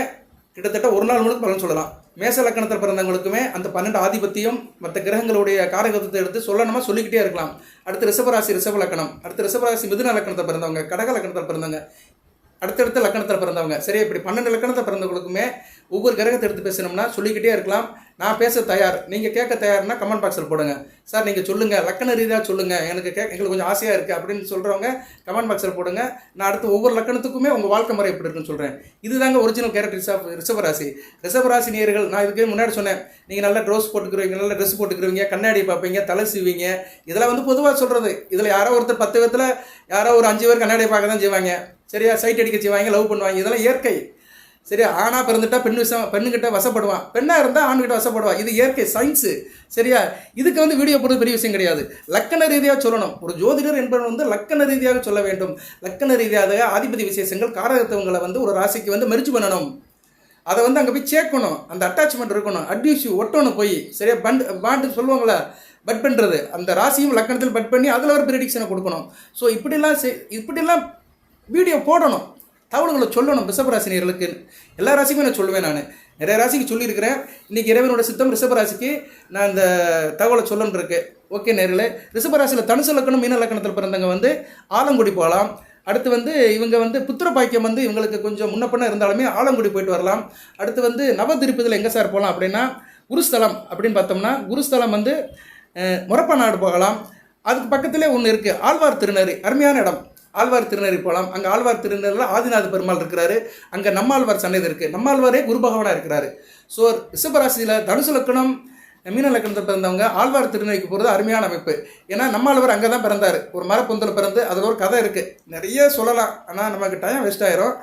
கிட்டத்தட்ட ஒரு நாள் முழுக்க பலன் சொல்லலாம். மேச லக்கணத்தில் பிறந்தவங்களுக்குமே அந்த 12 ஆதிபத்தியம் மற்ற கிரகங்களுடைய காரகத்தை எடுத்து சொல்லணுமா சொல்லிக்கிட்டே இருக்கலாம். அடுத்து ரிஷபராசி ரிஷப லக்கணம், அடுத்து ரிஷபராசி மிதுன லக்கணத்தில் பிறந்தவங்க, கடக லக்கணத்தில் பிறந்தவங்க, அடுத்தடுத்த லக்கணத்தில் பிறந்தவங்க. சரி, இப்படி 12 லக்கணத்தில் பிறந்தவங்களுக்குமே ஒவ்வொரு கிரகத்தை எடுத்து பேசணும்னா சொல்லிக்கிட்டே இருக்கலாம். நான் பேச தயார், நீங்கள் கேட்க தயார்னா கமெண்ட் பாக்ஸில் போடுங்க. சார் நீங்கள் சொல்லுங்கள், லக்கண ரீதியாக சொல்லுங்கள், எங்களுக்கு கொஞ்சம் ஆசையாக இருக்குது அப்படின்னு சொல்கிறவங்க கமெண்ட் பாக்ஸில் போடுங்க. நான் அடுத்து ஒவ்வொரு லக்கணத்துக்குமே உங்கள் வாழ்க்கை முறை எப்படி இருக்குன்னு சொல்கிறேன். இதுதாங்க ஒரிஜினல் கேரக்டர்ஸ் ஆஃப் ரிஷபராசி. ரிஷபராசி நேயர்கள், நான் இதுக்கு முன்னாடி சொன்னேன், நீங்கள் நல்லா ட்ரெஸ் போட்டுக்கிறீங்க, நல்ல ட்ரெஸ் போட்டுக்கிறீங்க, கண்ணாடி பார்ப்பீங்க, தலை செய்வீங்க. இதெல்லாம் வந்து பொதுவாக சொல்கிறது. இதில் யாரோ ஒருத்தர் 10 பேர்த்தில் யாரோ ஒரு 5 பேர் கண்ணாடியை பார்க்க தான் செய்வாங்க. சரியா, சைட் அடிக்க செய்வாங்க, லவ் பண்ணுவாங்க. இதெல்லாம் இயற்கை. சரியா, ஆணாக பிறந்துட்டா பெண்ணுக்கிட்ட வசப்படுவான், பெண்ணாக இருந்தால் ஆண்கிட்ட வசப்படுவான். இது இயற்கை, சயின்ஸு. சரியா, இதுக்கு வந்து வீடியோ போடுறது பெரிய விஷயம் கிடையாது. லக்கண ரீதியாக சொல்லணும். ஒரு ஜோதிடர் என்பவர் வந்து லக்கண ரீதியாக சொல்ல வேண்டும். லக்கண ரீதியாக ஆதிபதி விசேஷங்கள் காரகத்துவங்களை வந்து ஒரு ராசிக்கு வந்து மெர்ஜ் பண்ணணும். அதை வந்து அங்கே போய் சேர்க்கணும். அந்த அட்டாச்மெண்ட் இருக்கணும், அட்யூசிவ் ஒட்டணும் போய். சரியா, பாண்டு சொல்லுவாங்களா, பட் பண்ணுறது. அந்த ராசியும் லக்கணத்தில் பட் பண்ணி அதில் ஒரு ப்ரெடிக்ஷனை கொடுக்கணும். ஸோ இப்படிலாம் வீடியோ போடணும், தகவல்களை சொல்லணும் ரிஷபராசினியர்களுக்கு. எல்லா ராசிக்குமே நான் சொல்லுவேன். நான் நிறைய ராசிக்கு சொல்லியிருக்கிறேன். இன்றைக்கி இறைவனோட சித்தம் ரிஷபராசிக்கு நான் இந்த தகவலை சொல்லணுன்னு இருக்கேன். ஓகே நேர்களே, ரிஷபராசியில் தனுசு லக்கணம் மீன லக்கணத்தில் பிறந்தவங்க வந்து ஆலங்குடி போகலாம். அடுத்து வந்து இவங்க வந்து புத்திர பாக்கியம் வந்து இவங்களுக்கு கொஞ்சம் முன்னப்பண்ண இருந்தாலுமே ஆலங்குடி போயிட்டு வரலாம். அடுத்து வந்து நவதிருப்பதில் எங்கே சார் போகலாம் அப்படின்னா குருஸ்தலம் அப்படின்னு பார்த்தோம்னா குருஸ்தலம் வந்து முறப்ப நாடு போகலாம். அதுக்கு பக்கத்திலே ஒன்று இருக்குது, ஆழ்வார் திருநறி. அருமையான இடம். ஆழ்வார் திருநறி போகலாம். அங்கே ஆழ்வார் திருநறில் ஆதிநாத பெருமாள் இருக்கிறாரு. அங்கே நம்மாழ்வார் சன்னதி இருக்குது. நம்மாழ்வாரே குரு பகவானாக இருக்கிறாரு. ஸோ ரிஷபராசியில் தனுசு லக்கணம் மீன லக்கணத்தில் பிறந்தவங்க ஆழ்வார் திருநறிக்கு போகிறது அருமையான அமைப்பு. ஏன்னா நம்மாழ்வார் அங்கே தான் பிறந்தார், ஒரு மரப்பொந்தில் பிறந்து. அதில் ஒரு கதை இருக்குது, நிறைய சொல்லலாம், ஆனால் நமக்கு டைம் வேஸ்ட் ஆயிரும்.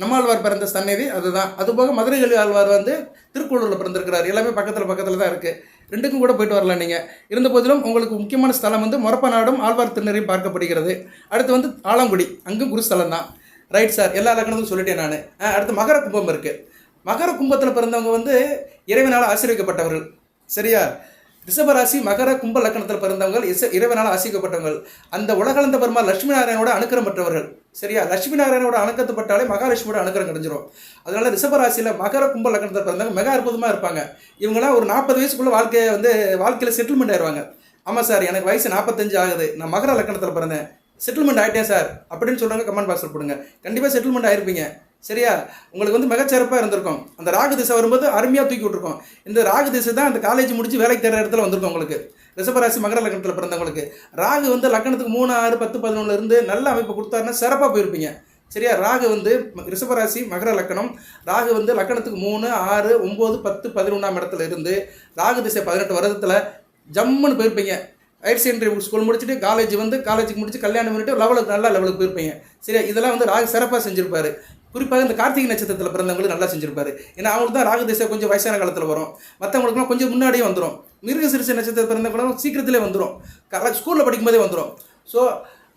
நம்மாழ்வார் பிறந்த சன்னதி அதுதான். அதுபோக மதுரைகளி ஆழ்வார் வந்து திருக்குள்ளூரில் பிறந்திருக்கிறார். எல்லாமே பக்கத்தில் தான் இருக்குது. ரெண்டுக்கும் கூட போயிட்டு வரலாம் நீங்கள். இருந்த போதிலும் உங்களுக்கு முக்கியமான ஸ்தலம் வந்து முறப்ப நாடும் ஆழ்வார் திருநறையும் பார்க்கப்படுகிறது. அடுத்து வந்து ஆலங்குடி, அங்கும் குருஸ்தலம் தான். ரைட் சார், எல்லா லக்கணத்துக்கும் சொல்லிட்டேன் நான். அடுத்து மகர கும்பம் இருக்குது. மகர கும்பத்தில் பிறந்தவங்க வந்து இறைவனால் ஆசீர்வதிக்கப்பட்டவர்கள். சரியா, ரிஷபராசி மகர கும்ப லக்கணத்தில் பிறந்தவங்க இறைவனால் ஆசீர்வதிக்கப்பட்டவங்க. அந்த உலகளந்த பெருமாள் லட்சுமி நாராயணோட அனுக்கிரம் பெற்றவர்கள். சரியா, லட்சுமி நாராயணோட அணுக்கத்துப்பட்டாலே மகாலட்சுமியோட அனுக்கிரம் கிடைஞ்சிரும். அதனால ரிஷபராசியில் மகர கும்ப லக்கணத்தில் பிறந்தவங்க மிக அற்புதமாக இருப்பாங்க. இவங்களாம் ஒரு 40 வயசுக்குள்ளே வாழ்க்கையில் செட்டில்மெண்ட் ஆயிடுவாங்க. ஆமாம் சார், எனக்கு வயசு 45 ஆகுது, நான் மகர லக்கணத்தில் பிறந்தேன், செட்டில்மெண்ட் ஆகிட்டேன் சார் அப்படின்னு சொல்கிறாங்க. கமெண்ட் பாக்ஸில் போடுங்க. கண்டிப்பாக செட்டில்மெண்ட் ஆகிருப்பீங்க. சரியா, உங்களுக்கு வந்து மிகச்சிறப்பாக இருந்திருக்கும். அந்த ராகு திசை வரும்போது அருமையாக தூக்கி விட்டுருக்கோம். இந்த ராகு திசை தான் அந்த காலேஜ் முடிச்சு வேலைக்கு தேடுற இடத்துல வந்திருக்கும் உங்களுக்கு. ரிஷபராசி மகர லக்கணத்தில் பிறந்தவங்களுக்கு ராகு வந்து லக்கணத்துக்கு 3, 6, 10, 11 இருந்து நல்ல அமைப்பு கொடுத்தாருன்னா சிறப்பாக போயிருப்பீங்க. சரியா, ராகு வந்து ரிஷபராசி மகர லக்கணம். ராகு வந்து லக்கணத்துக்கு 3, 6, 9, 10, 11ஆம் இடத்துல இருந்து ராகு திசை 18 வருடத்தில் ஜம்முன்னு போயிருப்பீங்க. ஹையர் செகண்டரி ஸ்கூல் முடிச்சுட்டு காலேஜுக்கு முடிச்சு கல்யாணம் பண்ணிட்டு நல்ல லெவலுக்கு போயிருப்பீங்க. சரியா, இதெல்லாம் வந்து ராகு சிறப்பாக செஞ்சுருப்பாரு. குறிப்பாக இந்த கார்த்திகை நட்சத்திரத்தில் பிறந்தவங்களுக்கு நல்லா செஞ்சுருப்பாரு. ஏன்னா அவங்களுக்கு தான் ராகு திசை கொஞ்சம் வயசான காலத்தில் வரும். மற்றவங்களுக்குலாம் கொஞ்சம் முன்னாடியே வந்துடும். மிருகசீரிஷ நட்சத்திரத்தில் பிறந்தவங்களும் சீக்கிரத்திலே வந்துடும், ஸ்கூலில் படிக்கும்போதே வந்துடும். ஸோ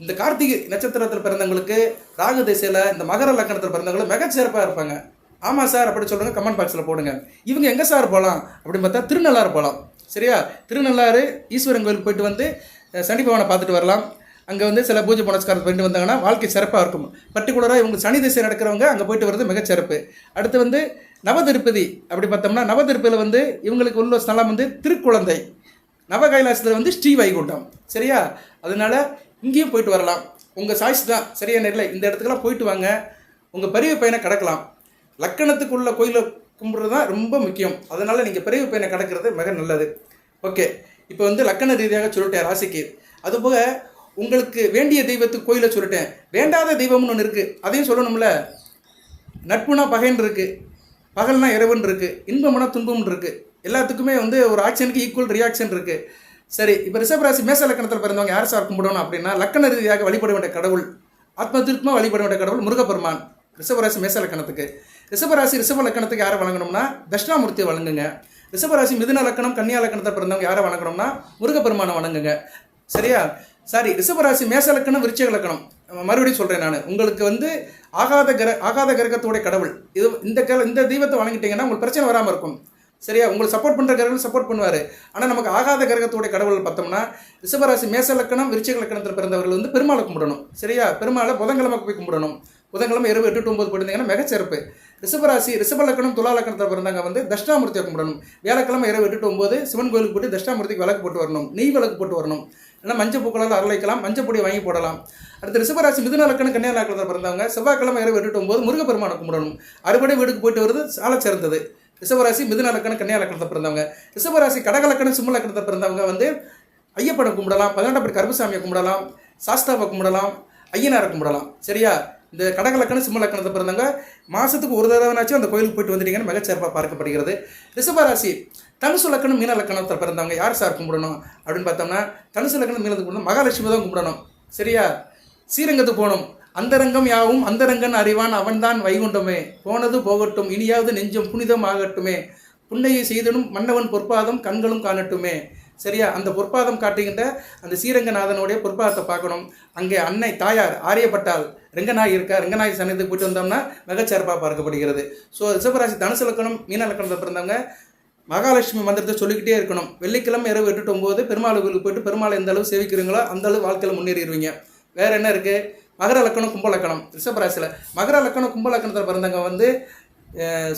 இந்த கார்த்திகை நட்சத்திரத்தில் பிறந்தவங்களுக்கு ராகு திசையில் இந்த மகர லக்கணத்தில் பிறந்தவங்களும் மிகச்சிறப்பாக இருப்பாங்க. ஆமாம் சார் அப்படி சொல்லுங்க, கமெண்ட் பாக்ஸில் போடுங்க. இவங்க எங்கே சார் போகலாம் அப்படின்னு பார்த்தா திருநள்ளாறு போகலாம். சரியா, திருநள்ளாறு ஈஸ்வரன் கோயிலுக்கு போயிட்டு வந்து சனி பகவானை பார்த்துட்டு வரலாம். அங்கே வந்து சில பூஜை புனஸ்காரம் பண்ணிட்டு வந்தாங்கன்னா வாழ்க்கை சிறப்பாக இருக்கும். பர்டிகுலராக இவங்க சனி திசை நடக்கிறவங்க அங்கே போயிட்டு வர்றது மிகச்சிறப்பு. அடுத்து வந்து நவதிருப்பதி அப்படி பார்த்தோம்னா நவதிருப்பதியில் வந்து இவங்களுக்கு உள்ள ஸ்தலம் வந்து திருக்குழந்தை, நவகைலாசத்தில் வந்து ஸ்ரீ வைகுண்டம். சரியா, அதனால் இங்கேயும் போயிட்டு வரலாம். உங்கள் சாய்ஸ் தான். சரியா நேரில் இந்த இடத்துக்கெல்லாம் போயிட்டு வாங்க, உங்கள் பெரிய பையனை கடக்கலாம். லக்கணத்துக்குள்ள கோயிலை கும்பிட்றது தான் ரொம்ப முக்கியம். அதனால் நீங்கள் பெரிய பையனை கடக்கிறது மிக நல்லது. ஓகே, இப்போ வந்து லக்கண ரீதியாக சொல்லிட்டேன் ராசிக்கு. அதுபோக உங்களுக்கு வேண்டிய தெய்வத்துக்கு கோயிலை சொல்லிட்டேன். வேண்டாத தெய்வம்னு ஒன்று இருக்குது, அதையும் சொல்லணும்ல. நட்புனா பகைன்னு இருக்குது, பகல்னா இரவுன்னு இருக்குது, இன்பம்னா துன்பம்னு இருக்குது. எல்லாத்துக்குமே வந்து ஒரு ஆக்ஷனுக்கு ஈக்குவல் ரியாக்ஷன் இருக்குது. சரி, இப்போ ரிஷபராசி மேச லக்கணத்தில் பிறந்தவங்க யார் சார் கும்பிடணும் அப்படின்னா, லக்கண ரீதியாக வழிபட வேண்டிய கடவுள், ஆத்ம திருப்தியாக வழிபட வேண்டிய கடவுள் முருகப்பெருமான். ரிஷபராசி மேச லக்கணத்துக்கு. ரிஷபராசி ரிஷப லக்கணத்துக்கு யாரை வழங்கணும்னா தட்சிணாமூர்த்தியை வழங்குங்க. ரிஷபராசி மிதுன லக்கணம் கன்னியா லக்கணத்தில் பிறந்தவங்க யாரை வணங்கணும்னா முருகப்பெருமானை வணங்குங்க. சரியா? சாரி, ரிஷபராசி மேச லக்கணம் விருச்சிக லக்கணம். மறுபடியும் சொல்கிறேன் நான், உங்களுக்கு வந்து ஆகாத கிரகத்தோடைய கடவுள் இது. இந்த தெய்வத்தை வணங்கிட்டீங்கன்னா உங்களுக்கு பிரச்சனை வராமல் இருக்கும். சரியா? உங்களுக்கு சப்போர்ட் பண்ணுற கிரகம் சப்போர்ட் பண்ணுவார். ஆனால் நமக்கு ஆகாத கிரகத்தோடைய கடவுள் பார்த்தோம்னா ரிஷபராசி மேச லக்கணம் விருச்சிக லக்கணத்தில் பிறந்தவர்கள் வந்து பெருமாளை கும்பிடணும். சரியா? பெருமாளை புதன்கிழமை போய் கும்பிடணும். புதன்கிழமை இரவு 8 to 9 போயிருந்தீங்கன்னா மிகச்சிறப்பு. ரிஷபராசி ரிஷப லக்கணம் துலா லக்கணத்தில் பிறந்தவங்க வந்து தட்சிணாமூர்த்தியை கும்பிடணும். வியாழக்கிழமை இரவு 8 to 9 சிவன் கோயிலுக்கு போட்டு தட்சிணாமூர்த்திக்கு விளக்கு போட்டு வரணும், நெய் விளக்கு போட்டு வரணும். இல்லைனா மஞ்சள் பூக்களால் அரளிக்கலாம், மஞ்சள் பொடி வாங்கி போடலாம். அடுத்து ரிஷபராசி மிதுன லக்கணம் கன்னியா லக்கணத்தில் பிறந்தவங்க செவ்வாய்க்கிழமை இரவு 8 to 9 முருகப்பெருமானை கும்பிடணும். அறுபடை வீடுக்கு போயிட்டு வருது சால சிறந்தது. ரிஷபராசி மிதுன லக்கணம் கன்னியா லக்கணத்தில் பிறந்தவங்க. ரிஷபராசி கடக லக்கணம் சிம்ம லக்கணத்தில் பிறந்தவங்க வந்து ஐயப்பனை கும்பிடலாம், 18 கருப்புசாமியை கும்பிடலாம், சாஸ்தாவை கும்பிடலாம், ஐயனாரை கும்பிடலாம். சரியா? இந்த கடக லக்கணம் சிம்ம லக்கணத்தை பிறந்தவங்க மாதத்துக்கு ஒரு தடவைனாச்சும் அந்த கோயிலுக்கு போயிட்டு வந்துட்டீங்கன்னு மிகச்சிறப்பாக பார்க்கப்படுகிறது. ரிஷபராசி தனுசு லக்கணம் மீன லக்கணத்தில் பிறந்தவங்க யார் சார் கும்பிடணும் அப்படின்னு பார்த்தோம்னா, தனுசு லக்கணம் மீனத்துக்கு கும்பிடணும் மகாலட்சுமி தான் கும்பிடணும். சரியா? ஸ்ரீரங்கத்துக்கு போகணும். அந்தரங்கம் யாவும் அந்தரங்கன் அறிவான் அவன்தான் வைகுண்டமே, போனது போகட்டும் இனியாவது நெஞ்சம் புனிதம் ஆகட்டுமே, புண்ணையை செய்தனும் மன்னவன் பொற்பாதம் கண்களும் காணட்டுமே. சரியா? அந்த பொற்பாதம் காட்டுகின்ற அந்த ஸ்ரீரங்கநாதனுடைய பொற்பாதத்தை பார்க்கணும். அங்கே அன்னை தாயார் ஆரியப்பட்டால் ரெங்கநாய் இருக்கா, ரெங்கநாய் சன்னத்துக்கு போயிட்டு வந்தோம்னா மிகச்சிறப்பாக பார்க்கப்படுகிறது. ஸோ ரிஷபராசி தனுசு லக்கணம் மீன லக்கணத்தை பிறந்தவங்க மகாலட்சுமி மந்திரத்தை சொல்லிக்கிட்டே இருக்கணும். வெள்ளிக்கிழமை இரவு 8 to 9 பெருமாள் கோயிலுக்கு போயிட்டு பெருமாள் எந்த அளவு சேவிக்கிறீங்களோ அந்த அளவு வாழ்க்கையில் முன்னேறிடுவீங்க. வேறு என்ன இருக்குது? மகர லக்கணம் கும்ப லக்கணம். ரிஷபராசியில் மகர லக்கணம் கும்ப லக்கணத்தில் பிறந்தவங்க வந்து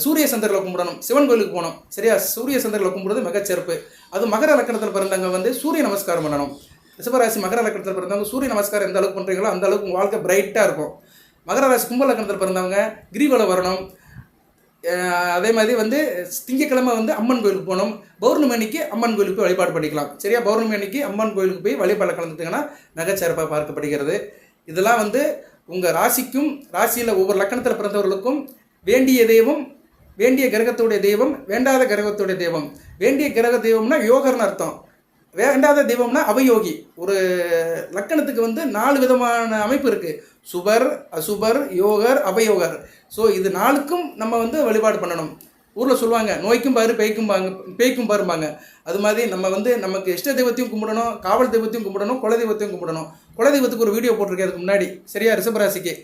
சூரிய சந்திரனை கும்பிடணும், சிவன் கோயிலுக்கு போகணும். சரியா? சூரிய சந்திரனை கும்பிடுறது மிகச்சிறப்பு. அது மகர லக்கணத்தில் பிறந்தவங்க வந்து சூரிய நமஸ்காரம் பண்ணணும். ரிஷபராசி மகர லக்கணத்தில் பிறந்தவங்க சூரிய நமஸ்காரம் எந்த அளவுக்கு பண்ணுறீங்களோ அந்த அளவுக்கு உங்கள் வாழ்க்கை பிரைட்டாக இருக்கும். மகர ராசி கும்ப லக்கணத்தில் பிறந்தவங்க கிரிவலம் வரணும். அதே மாதிரி வந்து திங்கக்கிழமை வந்து அம்மன் கோயிலுக்கு போகணும். பௌர்ணமி அன்னைக்கு அம்மன் கோயிலுக்கு போய் வழிபாடு பண்ணிக்கலாம். சரியா? பௌர்ணமி அன்னைக்கு அம்மன் கோயிலுக்கு போய் வழிபாடு கலந்துட்டிங்கன்னா மிகச்சிறப்பாக பார்க்கப்படுகிறது. இதெல்லாம் வந்து உங்கள் ராசிக்கும் ராசியில் ஒவ்வொரு லக்கணத்தில் பிறந்தவர்களுக்கும் வேண்டிய தெய்வம், வேண்டிய கிரகத்துடைய தெய்வம், வேண்டாத கிரகத்துடைய தெய்வம். வேண்டிய கிரக தெய்வம்னா யோகர்னு அர்த்தம், வேண்டாத தெய்வம்னா அவயோகி. ஒரு லக்கணத்துக்கு வந்து 4 விதமான அமைப்பு இருக்குது: சுபர், அசுபர், யோகர், அவயோகர். ஸோ இது 4க்கும் நம்ம வந்து வழிபாடு பண்ணணும். ஊரில் சொல்லுவாங்க நோய்க்கும் பாரு பேய்க்கும் பாரும்பாங்க. அது மாதிரி நம்ம வந்து நமக்கு இஷ்ட தெய்வத்தையும் கும்பிடணும், காவல் தெய்வத்தையும் கும்பிடணும், குல தெய்வத்தையும் கும்பிடணும். குல தெய்வத்துக்கு ஒரு வீடியோ போட்டிருக்கேன் அதுக்கு முன்னாடி. சரியா? ரிஷபராசிக்கு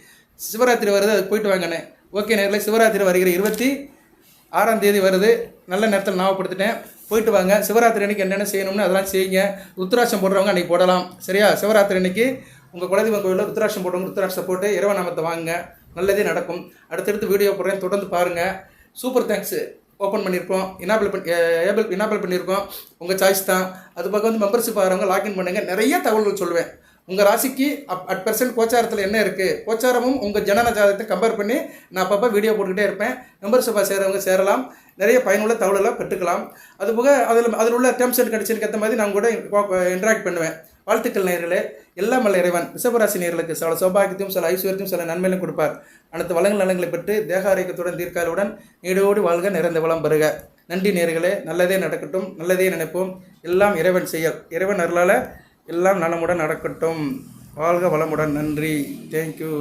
சிவராத்திரி வருது, அதுக்கு போயிட்டு வாங்கண்ணே. ஓகே நேரில் சிவராத்திரி வருகிற 26ஆம் தேதி வருது. நல்ல நேரத்தில் ஞாபகப்படுத்திட்டேன், போயிட்டு வாங்க. சிவராத்திரி அன்றைக்கி என்னென்ன செய்யணும்னு அதெல்லாம் செய்யுங்க. ருத்ராட்சம் போடுறவங்க அன்றைக்கி போடலாம். சரியா? சிவராத்திரி அன்றைக்கி உங்கள் குலதெய்வம் கோயிலில் ருத்ராட்சம் போடுறவங்க ருத்ராட்சம் போட்டு இறைவநாமத்தை வாங்குங்க, நல்லதே நடக்கும். அடுத்தடுத்து வீடியோ போடுறேன், தொடர்ந்து பாருங்கள். Super thanks. ஓப்பன் பண்ணியிருக்கோம், இனாபிள் பண்ணியிருக்கோம், உங்கள் சாய்ஸ் தான். அது பக்கம் வந்து மெம்பர்ஷிப் ஆகிறவங்க லாக்இன் பண்ணுங்கள். நிறைய தகவல்கள் சொல்லுவேன். உங்கள் ராசிக்கு @% கோச்சாரத்தில் என்ன இருக்குது, கோச்சாரமும் உங்கள் ஜனன ஜாதகத்தை கம்பேர் பண்ணி நான் அப்பப்போ வீடியோ போட்டுக்கிட்டே இருப்பேன். மெம்பர்ஷிப்பாக சேரவங்க சேரலாம், நிறைய பயனுள்ள தகவலெல்லாம் பெற்றுக்கலாம். அதுபோக அதில் உள்ள டேர்ம்ஸ் அண்ட் கண்டிஷனுக்கு ஏற்ற மாதிரி நான் கூட இன்ட்ராக்ட் பண்ணுவேன். வாழ்த்துக்கள் நேயர்களே. எல்லாம் வல்ல இறைவன் ரிஷபராசி நேயர்களுக்கு சில சௌபாகியத்தையும் சில ஐஸ்வர்யத்தையும் சில நன்மையிலும் கொடுப்பார். அனைத்து வளங்கள் நலங்களை பெற்று தேக ஆரோக்கியத்துடன் தீர்க்காலுடன் நீடோடு வாழ்க, நிறைந்த வளம் பெறுக. நன்றி நேயர்களே. நல்லதே நடக்கட்டும், நல்லதே நினைப்போம். எல்லாம் இறைவன் செயல். இறைவன் அருளால் எல்லாம் நலமுடன் நடக்கட்டும். வாழ்க வளமுடன். நன்றி. தேங்க்யூ.